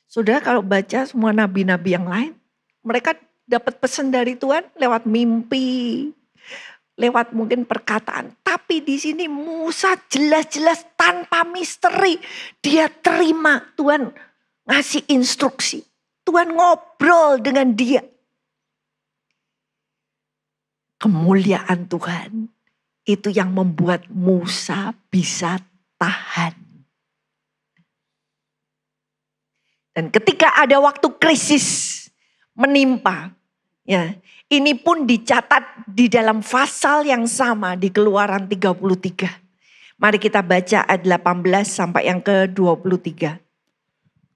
Saudara, kalau baca semua nabi-nabi yang lain, mereka dapat pesan dari Tuhan lewat mimpi, lewat mungkin perkataan. Tapi di sini Musa jelas-jelas tanpa misteri, dia terima Tuhan ngasih instruksi. Tuhan ngobrol dengan dia. Kemuliaan Tuhan itu yang membuat Musa bisa tahan. Dan ketika ada waktu krisis menimpa, ya, ini pun dicatat di dalam pasal yang sama di Keluaran 33. Mari kita baca ayat 18 sampai yang ke-23.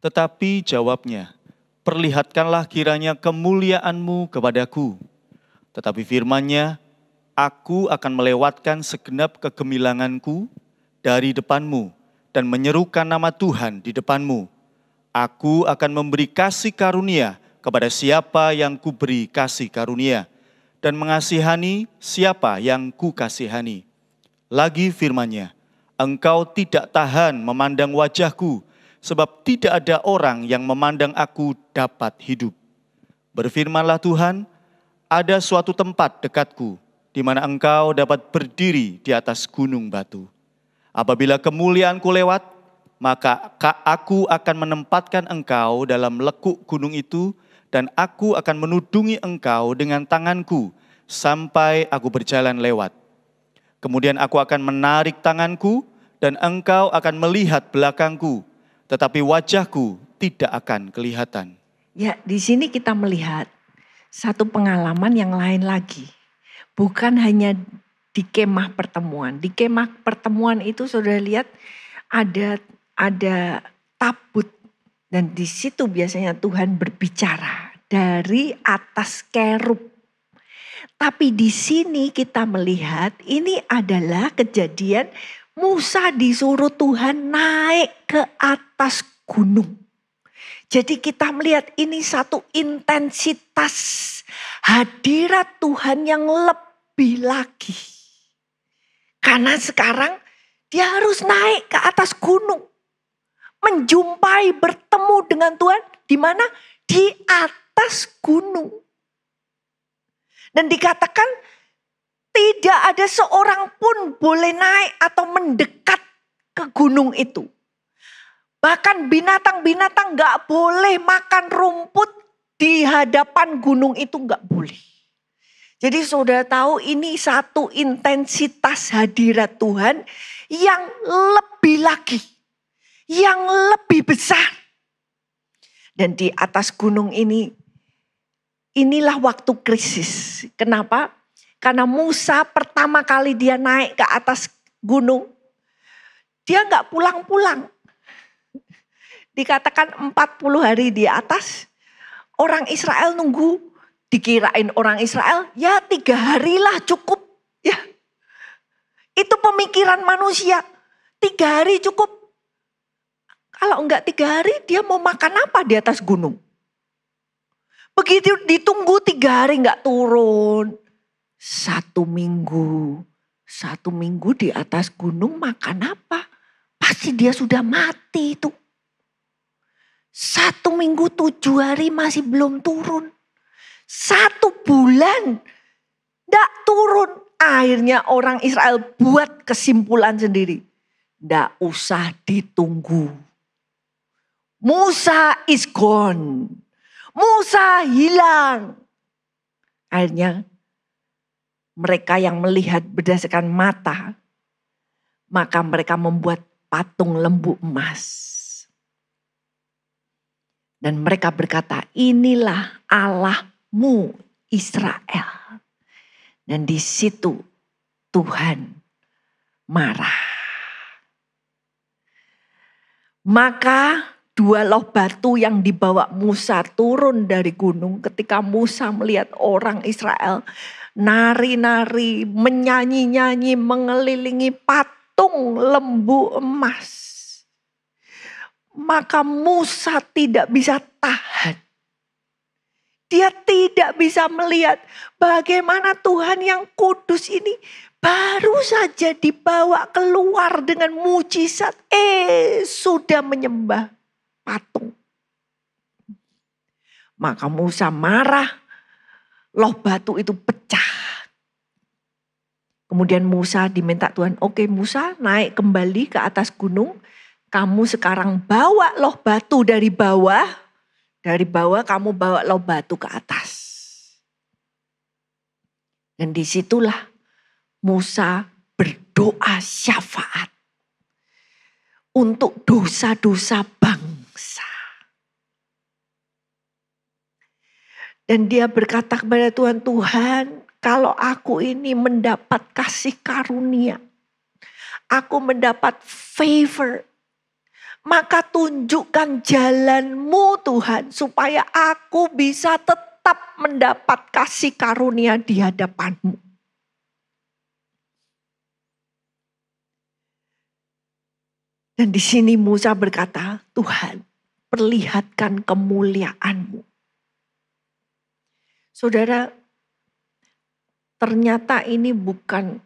Tetapi jawabnya, perlihatkanlah kiranya kemuliaanmu kepadaku. Tetapi firman-Nya, aku akan melewatkan segenap kegemilanganku dari depanmu dan menyerukan nama Tuhan di depanmu. Aku akan memberi kasih karunia kepada siapa yang kuberi kasih karunia, dan mengasihani siapa yang kukasihani. Lagi firman-Nya, engkau tidak tahan memandang wajahku, sebab tidak ada orang yang memandang aku dapat hidup. Berfirmanlah Tuhan, ada suatu tempat dekatku, di mana engkau dapat berdiri di atas gunung batu. Apabila kemuliaanku lewat, maka aku akan menempatkan engkau dalam lekuk gunung itu, dan aku akan menudungi engkau dengan tanganku sampai aku berjalan lewat. Kemudian aku akan menarik tanganku dan engkau akan melihat belakangku, tetapi wajahku tidak akan kelihatan. Ya, di sini kita melihat satu pengalaman yang lain lagi. Bukan hanya di kemah pertemuan. Di kemah pertemuan itu saudara lihat ada tabut. Dan di situ biasanya Tuhan berbicara dari atas kerub. Tapi di sini kita melihat ini adalah kejadian Musa disuruh Tuhan naik ke atas gunung. Jadi kita melihat ini satu intensitas hadirat Tuhan yang lebih lagi. Karena sekarang dia harus naik ke atas gunung. Menjumpai, bertemu dengan Tuhan di mana? Di atas gunung. Dan dikatakan tidak ada seorang pun boleh naik atau mendekat ke gunung itu. Bahkan binatang-binatang gak boleh makan rumput di hadapan gunung itu, gak boleh. Jadi saudara tahu ini satu intensitas hadirat Tuhan yang lebih lagi. Yang lebih besar. Dan di atas gunung ini, inilah waktu krisis. Kenapa? Karena Musa pertama kali dia naik ke atas gunung, dia gak pulang-pulang. Dikatakan 40 hari di atas, orang Israel nunggu, dikirain orang Israel, ya 3 hari lah cukup. Ya, itu pemikiran manusia, 3 hari cukup. Kalau enggak 3 hari dia mau makan apa di atas gunung? Begitu ditunggu 3 hari enggak turun. 1 minggu. 1 minggu di atas gunung makan apa? Pasti dia sudah mati itu. 1 minggu 7 hari masih belum turun. 1 bulan enggak turun. Akhirnya orang Israel buat kesimpulan sendiri. Enggak usah ditunggu. Musa is gone. Musa hilang. Akhirnya mereka yang melihat berdasarkan mata, maka mereka membuat patung lembu emas. Dan mereka berkata, inilah Allahmu Israel. Dan di situ Tuhan marah. Maka 2 loh batu yang dibawa Musa turun dari gunung ketika Musa melihat orang Israel nari-nari, menyanyi-nyanyi, mengelilingi patung lembu emas. Maka Musa tidak bisa tahan. Dia tidak bisa melihat bagaimana Tuhan yang kudus ini baru saja dibawa keluar dengan mujizat. Sudah menyembah patung. Maka Musa marah. Loh batu itu pecah. Kemudian Musa diminta Tuhan, oke Musa naik kembali ke atas gunung. Kamu sekarang bawa loh batu dari bawah. Dari bawah kamu bawa loh batu ke atas. Dan disitulah Musa berdoa syafaat. Untuk dosa-dosa bangsa. Dan dia berkata kepada Tuhan, Tuhan kalau aku ini mendapat kasih karunia. Aku mendapat favor. Maka tunjukkan jalan-Mu Tuhan. Supaya aku bisa tetap mendapat kasih karunia di hadapan-Mu. Dan di sini Musa berkata, Tuhan perlihatkan kemuliaan-Mu. Saudara, ternyata ini bukan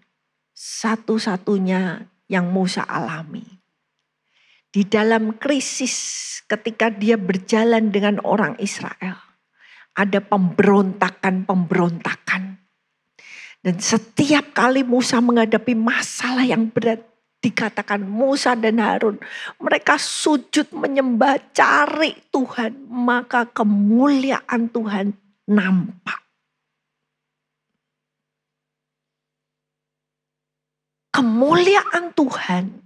satu-satunya yang Musa alami. Di dalam krisis ketika dia berjalan dengan orang Israel, ada pemberontakan-pemberontakan. Dan setiap kali Musa menghadapi masalah yang berat, dikatakan Musa dan Harun, mereka sujud menyembah, cari Tuhan, maka kemuliaan Tuhan nampak. Kemuliaan Tuhan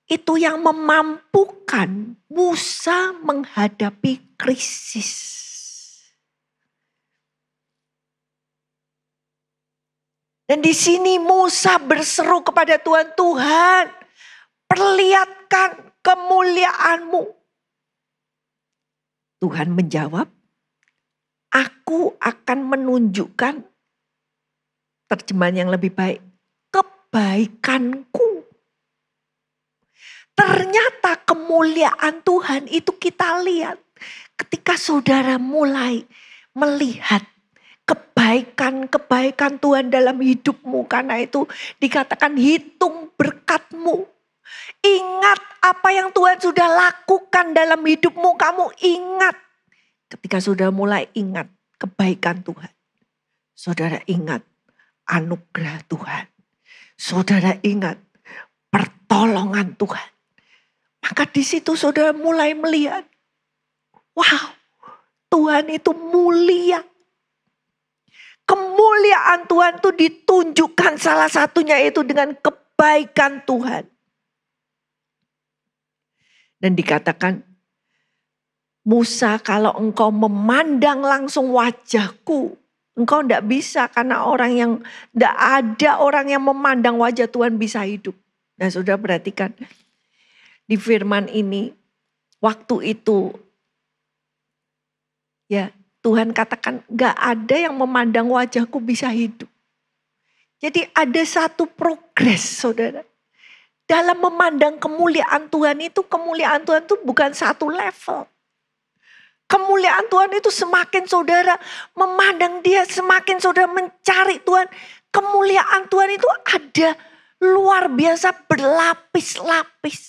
itu yang memampukan Musa menghadapi krisis. Dan di sini Musa berseru kepada Tuhan, Tuhan, perlihatkan kemuliaan-Mu. Tuhan menjawab, aku akan menunjukkan, terjemahan yang lebih baik, kebaikan-Ku. Ternyata kemuliaan Tuhan itu kita lihat ketika saudara mulai melihat kebaikan-kebaikan Tuhan dalam hidupmu. Karena itu dikatakan hitung berkat-Mu. Ingat apa yang Tuhan sudah lakukan dalam hidupmu. Kamu ingat. Ketika sudah mulai ingat kebaikan Tuhan. Saudara ingat anugerah Tuhan. Saudara ingat pertolongan Tuhan. Maka di situ saudara mulai melihat. Wow, Tuhan itu mulia. Kemuliaan Tuhan itu ditunjukkan salah satunya itu dengan kebaikan Tuhan. Dan dikatakan, Musa, kalau engkau memandang langsung wajahku, engkau tidak bisa karena tidak ada orang yang memandang wajah Tuhan bisa hidup. Nah, saudara perhatikan di firman ini, waktu itu ya Tuhan katakan gak ada yang memandang wajahku bisa hidup. Jadi ada satu progres saudara. Dalam memandang kemuliaan Tuhan itu bukan satu level. Kemuliaan Tuhan itu semakin saudara memandang dia, semakin saudara mencari Tuhan. Kemuliaan Tuhan itu ada luar biasa berlapis-lapis.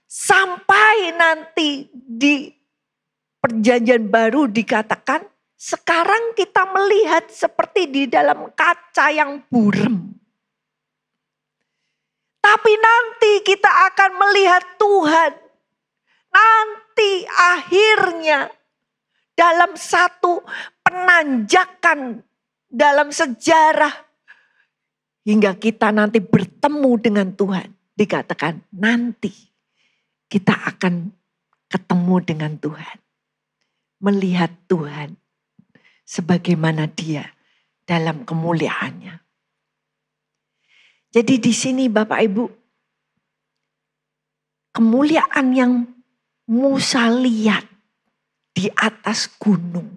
Sampai nanti di perjanjian baru dikatakan sekarang kita melihat seperti di dalam kaca yang buram. Tapi nanti kita akan melihat Tuhan. Nanti akhirnya dalam satu penanjakan dalam sejarah. Hingga kita nanti bertemu dengan Tuhan. Dikatakan nanti kita akan ketemu dengan Tuhan. Melihat Tuhan sebagaimana dia dalam kemuliaannya. Jadi di sini Bapak Ibu, kemuliaan yang Musa lihat di atas gunung.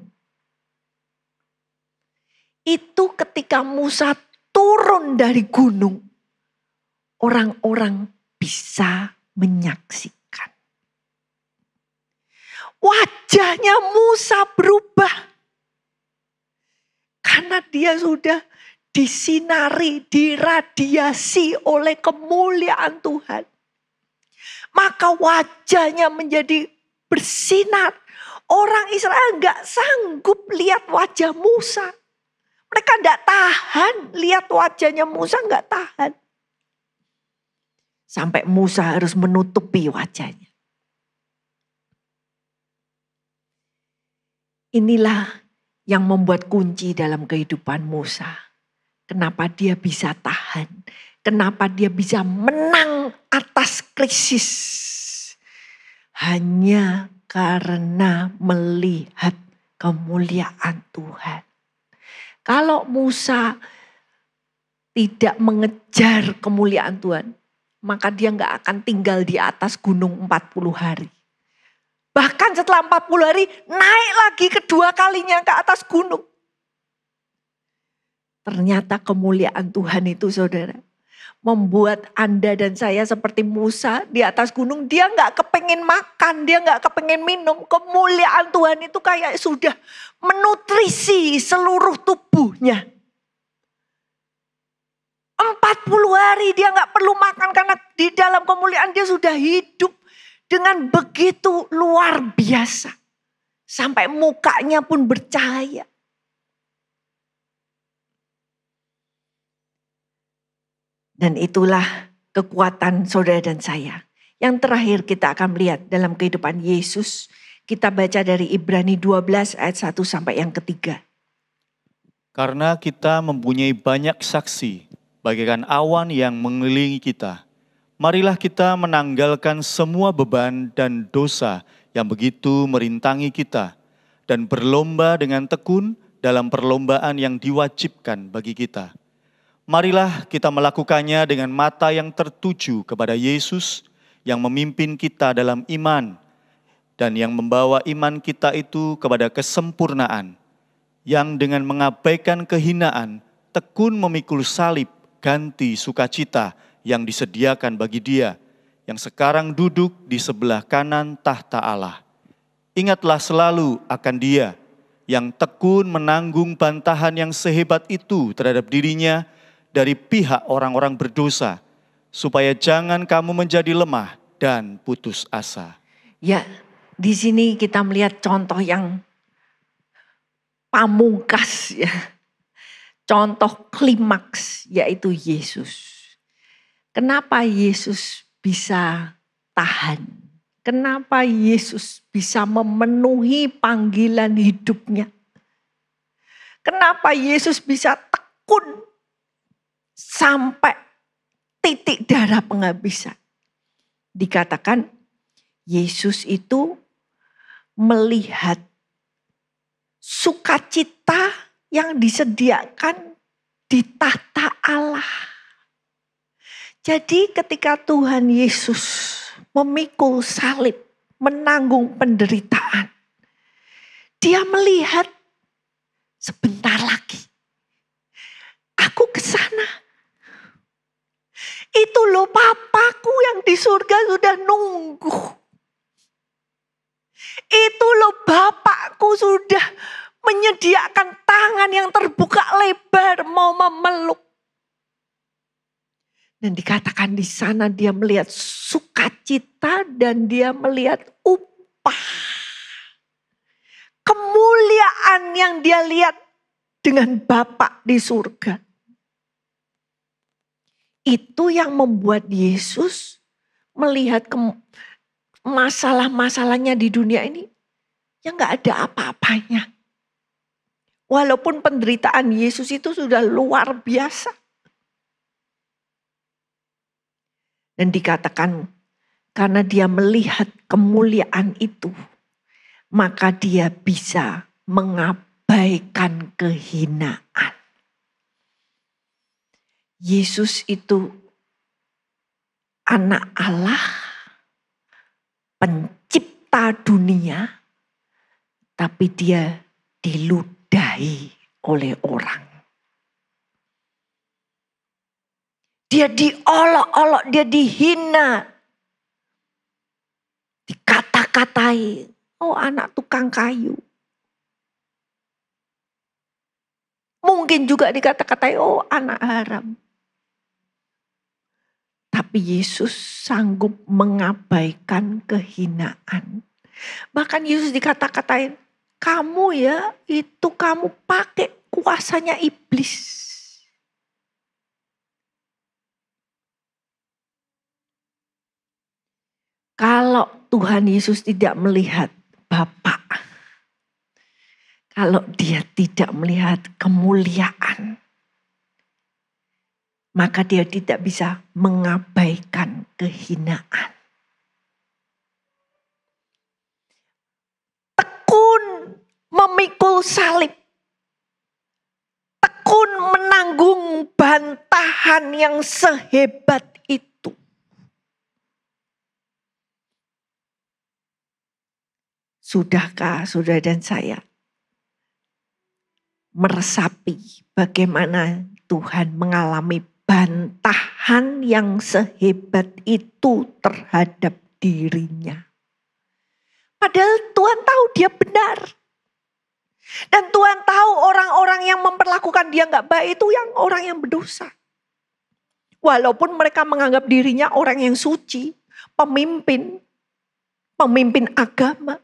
Itu ketika Musa turun dari gunung, orang-orang bisa menyaksikan. Wajahnya Musa berubah. Karena dia sudah disinari, diradiasi oleh kemuliaan Tuhan. Maka wajahnya menjadi bersinar. Orang Israel gak sanggup lihat wajah Musa. Mereka gak tahan lihat wajahnya Musa, gak tahan. Sampai Musa harus menutupi wajahnya. Inilah yang membuat kunci dalam kehidupan Musa. Kenapa dia bisa tahan? Kenapa dia bisa menang atas krisis? Hanya karena melihat kemuliaan Tuhan. Kalau Musa tidak mengejar kemuliaan Tuhan, maka dia gak akan tinggal di atas gunung 40 hari. Bahkan setelah 40 hari naik lagi kedua kalinya ke atas gunung. Ternyata kemuliaan Tuhan itu saudara membuat Anda dan saya seperti Musa di atas gunung. Dia gak kepengen makan, dia gak kepengen minum. Kemuliaan Tuhan itu kayak sudah menutrisi seluruh tubuhnya. 40 hari dia gak perlu makan karena di dalam kemuliaan dia sudah hidup. Dengan begitu luar biasa. Sampai mukanya pun bercahaya. Dan itulah kekuatan saudara dan saya. Yang terakhir kita akan melihat dalam kehidupan Yesus. Kita baca dari Ibrani 12 ayat 1 sampai yang ketiga. Karena kita mempunyai banyak saksi, bagaikan awan yang mengelilingi kita. Marilah kita menanggalkan semua beban dan dosa yang begitu merintangi kita, dan berlomba dengan tekun dalam perlombaan yang diwajibkan bagi kita. Marilah kita melakukannya dengan mata yang tertuju kepada Yesus yang memimpin kita dalam iman, dan yang membawa iman kita itu kepada kesempurnaan, yang dengan mengabaikan kehinaan, tekun memikul salib, ganti sukacita yang disediakan bagi Dia, yang sekarang duduk di sebelah kanan tahta Allah. Ingatlah selalu akan Dia, yang tekun menanggung bantahan yang sehebat itu terhadap dirinya dari pihak orang-orang berdosa, supaya jangan kamu menjadi lemah dan putus asa. Ya, di sini kita melihat contoh yang pamungkas ya. Contoh klimaks yaitu Yesus. Kenapa Yesus bisa tahan? Kenapa Yesus bisa memenuhi panggilan hidupnya? Kenapa Yesus bisa tekun sampai titik darah penghabisan? Dikatakan Yesus itu melihat sukacita yang disediakan di tahta Allah. Jadi ketika Tuhan Yesus memikul salib, menanggung penderitaan, Dia melihat sebentar lagi aku ke sana. Itu loh Papaku yang di surga sudah nunggu. Itu loh Bapakku sudah menyediakan tangan yang terbuka lebar mau memeluk. Dan dikatakan di sana dia melihat sukacita dan dia melihat upah. Kemuliaan yang dia lihat dengan Bapa di surga. Itu yang membuat Yesus melihat masalah-masalahnya di dunia ini yang gak ada apa-apanya. Walaupun penderitaan Yesus itu sudah luar biasa. Dan dikatakan karena dia melihat kemuliaan itu, maka dia bisa mengabaikan kehinaan. Yesus itu anak Allah, pencipta dunia, tapi dia diludahi oleh orang. Dia diolok-olok, dia dihina. Dikata-katai, oh anak tukang kayu. Mungkin juga dikata-katai, oh anak haram. Tapi Yesus sanggup mengabaikan kehinaan. Bahkan Yesus dikata-katain, kamu ya itu kamu pakai kuasanya iblis. Kalau Tuhan Yesus tidak melihat Bapa, kalau dia tidak melihat kemuliaan, maka dia tidak bisa mengabaikan kehinaan. Tekun memikul salib, tekun menanggung bantahan yang sehebat itu. Sudahkah saudara dan saya meresapi bagaimana Tuhan mengalami bantahan yang sehebat itu terhadap dirinya? Padahal Tuhan tahu dia benar. Dan Tuhan tahu orang-orang yang memperlakukan dia gak baik itu yang orang yang berdosa. Walaupun mereka menganggap dirinya orang yang suci, pemimpin agama.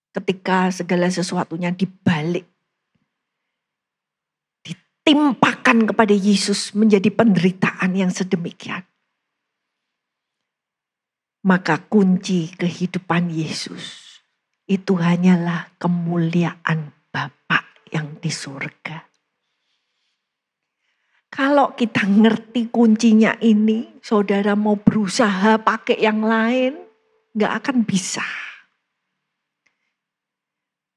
Ketika segala sesuatunya dibalik. timpakan kepada Yesus menjadi penderitaan yang sedemikian. Maka kunci kehidupan Yesus itu hanyalah kemuliaan Bapa yang di surga. Kalau kita ngerti kuncinya ini, saudara mau berusaha pakai yang lain, gak akan bisa.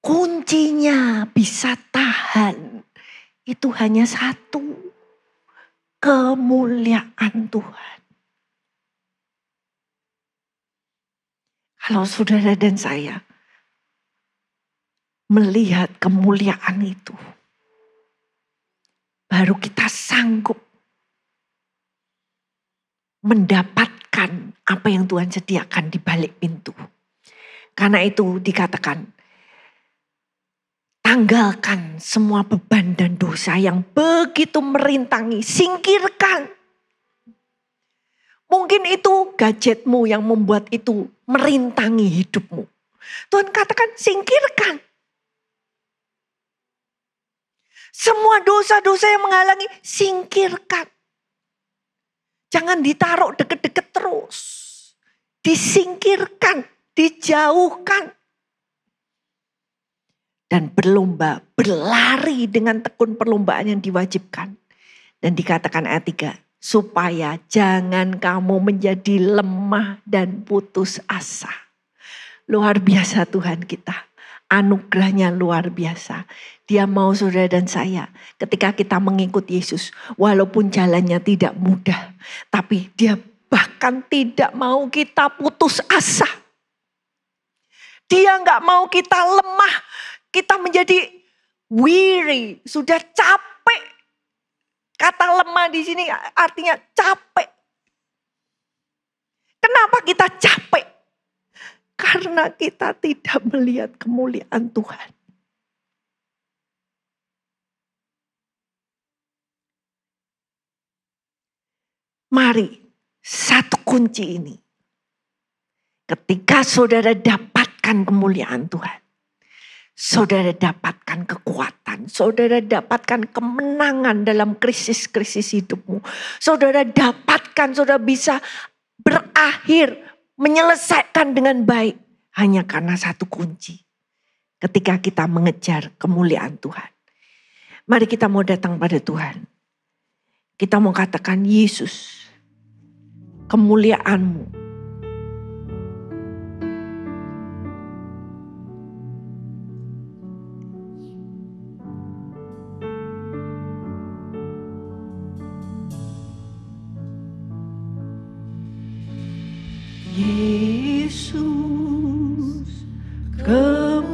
Kuncinya bisa tahan, itu hanya satu, kemuliaan Tuhan. Kalau saudara dan saya melihat kemuliaan itu, baru kita sanggup mendapatkan apa yang Tuhan sediakan di balik pintu. Karena itu dikatakan, tanggalkan semua beban dan dosa yang begitu merintangi, singkirkan. Mungkin itu gadgetmu yang membuat itu merintangi hidupmu. Tuhan katakan singkirkan. Semua dosa-dosa yang menghalangi, singkirkan. Jangan ditaruh deket-deket terus. Disingkirkan, dijauhkan. Dan berlomba, berlari dengan tekun perlombaan yang diwajibkan. Dan dikatakan ayat 3, supaya jangan kamu menjadi lemah dan putus asa. Luar biasa Tuhan kita. Anugerahnya luar biasa. Dia mau saudara dan saya ketika kita mengikut Yesus. Walaupun jalannya tidak mudah. Tapi dia bahkan tidak mau kita putus asa. Dia gak mau kita lemah. Kita menjadi weary. Sudah capek. Kata lemah di sini artinya capek. Kenapa kita capek? Karena kita tidak melihat kemuliaan Tuhan. Mari, satu kunci ini. Ketika saudara dapatkan kemuliaan Tuhan, saudara dapatkan kekuatan, saudara dapatkan kemenangan dalam krisis-krisis hidupmu. Saudara dapatkan, saudara bisa berakhir, menyelesaikan dengan baik. Hanya karena satu kunci. Ketika kita mengejar kemuliaan Tuhan. Mari kita mau datang pada Tuhan. Kita mau katakan, Yesus, kemuliaan-Mu. Yesus, kemuliaan-Mu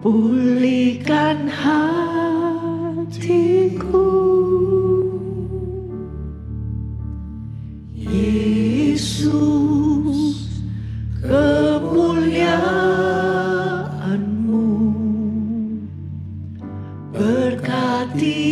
pulihkan hatiku. Yesus, kemuliaan-Mu berkati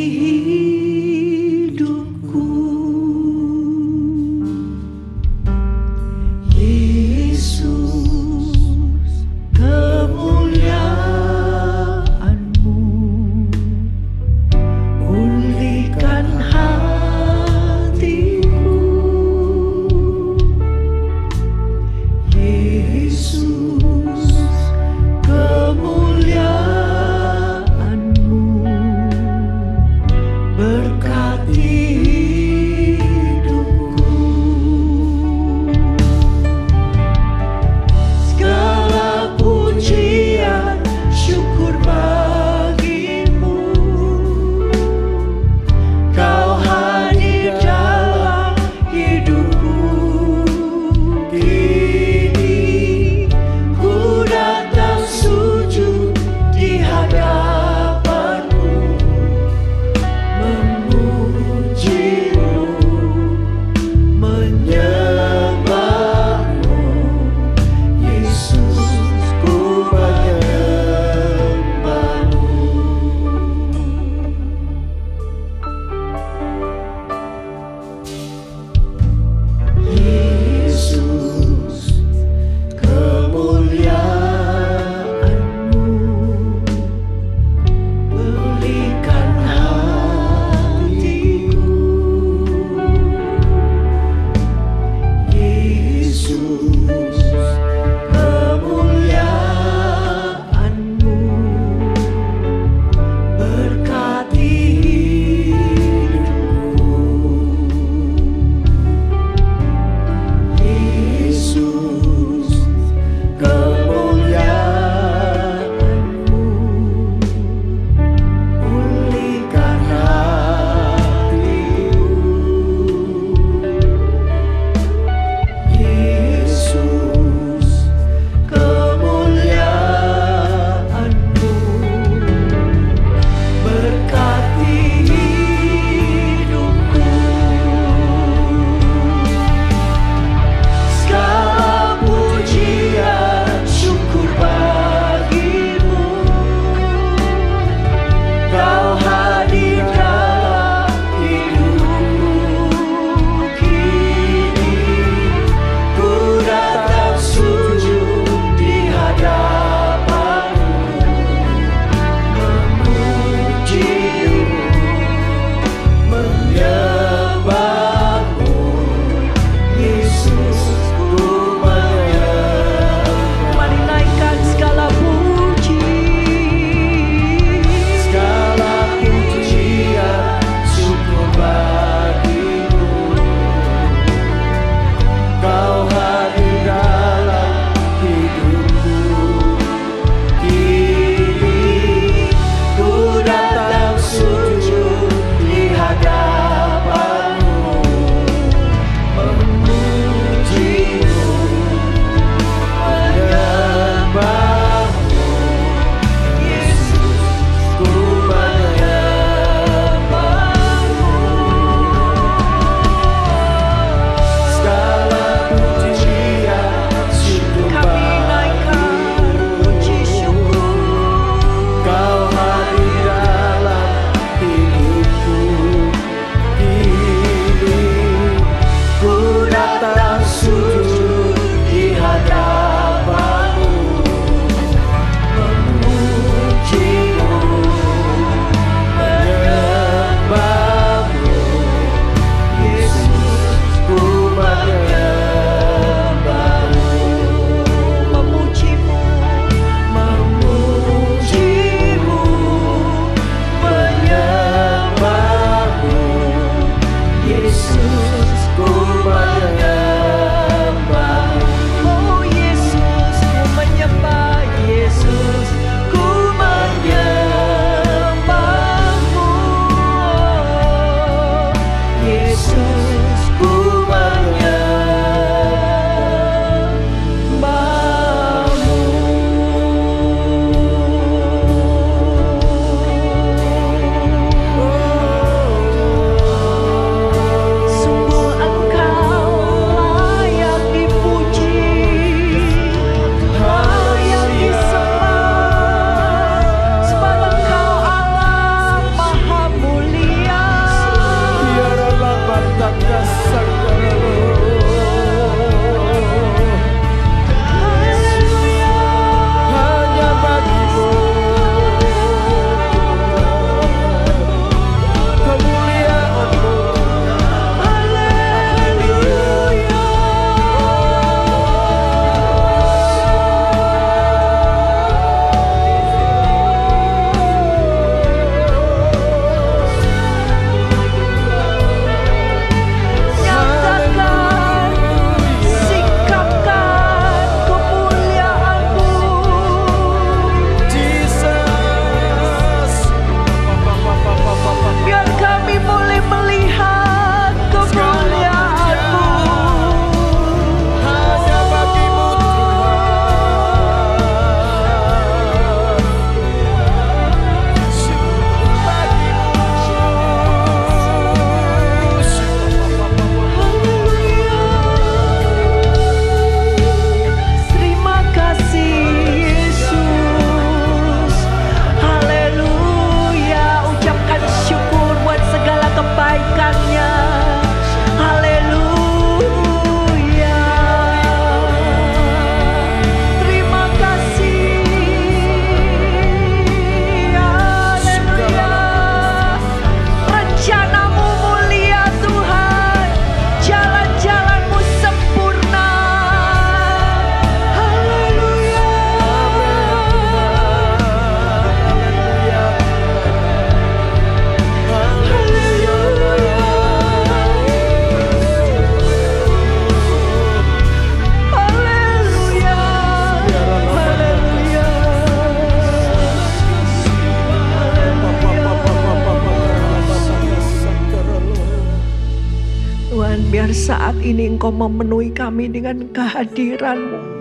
biar saat ini Engkau memenuhi kami dengan kehadiran-Mu.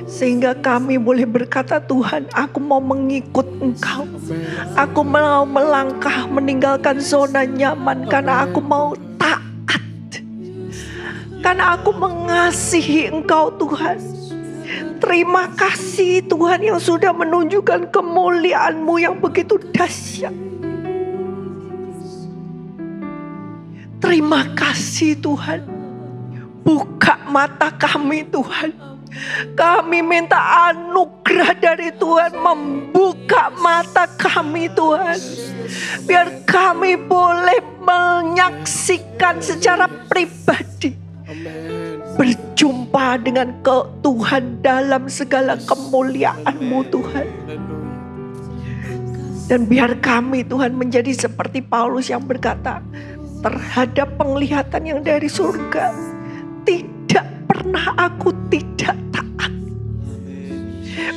Sehingga kami boleh berkata, Tuhan, aku mau mengikut Engkau. Aku mau melangkah meninggalkan zona nyaman karena aku mau taat. Karena aku mengasihi Engkau, Tuhan. Terima kasih Tuhan yang sudah menunjukkan kemuliaan-Mu yang begitu dahsyat. Terima kasih Tuhan. Buka mata kami Tuhan. Kami minta anugerah dari Tuhan, membuka mata kami Tuhan. Biar kami boleh menyaksikan secara pribadi. Berjumpa dengan Tuhan dalam segala kemuliaan-Mu Tuhan. Dan biar kami Tuhan menjadi seperti Paulus yang berkata, terhadap penglihatan yang dari surga, tidak pernah aku tidak taat.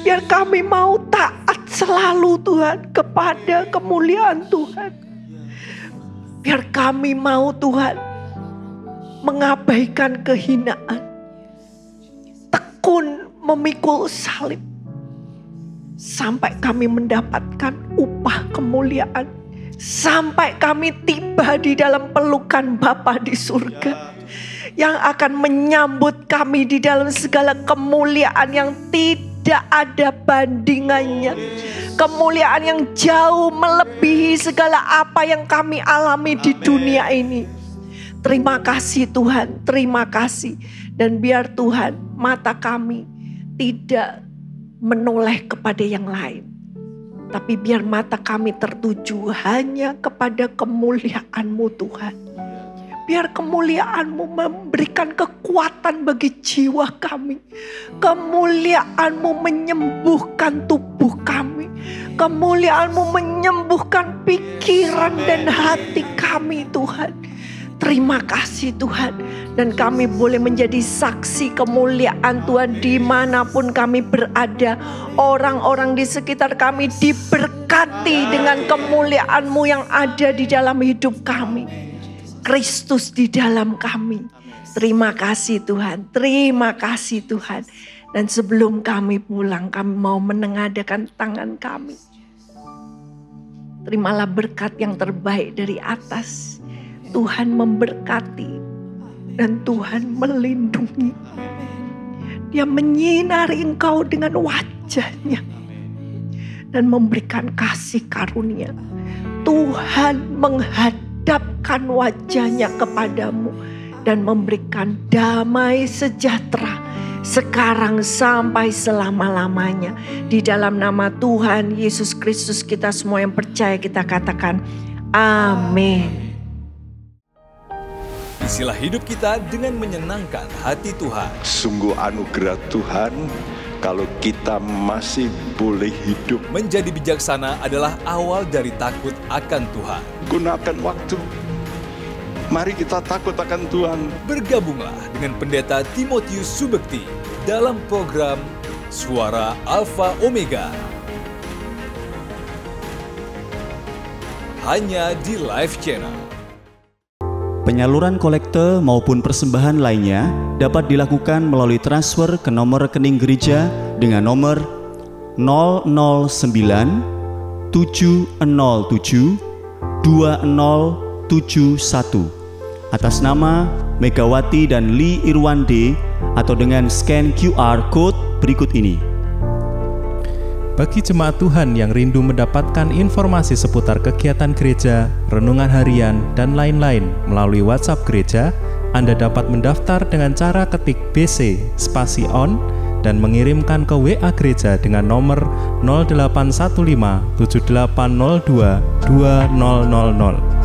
Biar kami mau taat selalu Tuhan kepada kemuliaan Tuhan. Biar kami mau Tuhan mengabaikan kehinaan, tekun memikul salib, sampai kami mendapatkan upah kemuliaan, sampai kami tiba di dalam pelukan Bapa di surga, yang akan menyambut kami di dalam segala kemuliaan yang tidak ada bandingannya. Kemuliaan yang jauh melebihi segala apa yang kami alami di dunia ini. Terima kasih Tuhan, terima kasih. Dan biar Tuhan, mata kami tidak menoleh kepada yang lain. Tapi biar mata kami tertuju hanya kepada kemuliaan-Mu Tuhan. Biar kemuliaan-Mu memberikan kekuatan bagi jiwa kami. Kemuliaan-Mu menyembuhkan tubuh kami. Kemuliaan-Mu menyembuhkan pikiran dan hati kami Tuhan. Terima kasih Tuhan. Dan kami boleh menjadi saksi kemuliaan Tuhan dimanapun kami berada. Orang-orang di sekitar kami diberkati dengan kemuliaan-Mu yang ada di dalam hidup kami. Kristus di dalam kami. Terima kasih Tuhan. Terima kasih Tuhan. Dan sebelum kami pulang, kami mau menengadahkan tangan kami. Terimalah berkat yang terbaik dari atas. Tuhan memberkati dan Tuhan melindungi. Dia menyinari engkau dengan wajah-Nya dan memberikan kasih karunia. Tuhan menghadapkan wajah-Nya kepadamu dan memberikan damai sejahtera sekarang sampai selama-lamanya. Di dalam nama Tuhan Yesus Kristus, kita semua yang percaya kita katakan amin. Isilah hidup kita dengan menyenangkan hati Tuhan. Sungguh anugerah Tuhan kalau kita masih boleh hidup. Menjadi bijaksana adalah awal dari takut akan Tuhan. Gunakan waktu. Mari kita takut akan Tuhan. Bergabunglah dengan Pendeta Timotius Subekti dalam program Suara Alfa Omega. Hanya di Live Channel. Penyaluran kolekte maupun persembahan lainnya dapat dilakukan melalui transfer ke nomor rekening gereja dengan nomor 009 707 2071 atas nama Megawati dan Lee Irwande atau dengan scan QR Code berikut ini. Bagi jemaat Tuhan yang rindu mendapatkan informasi seputar kegiatan gereja, renungan harian, dan lain-lain melalui WhatsApp gereja, Anda dapat mendaftar dengan cara ketik BC spasi on dan mengirimkan ke WA gereja dengan nomor 0815 7802 2000.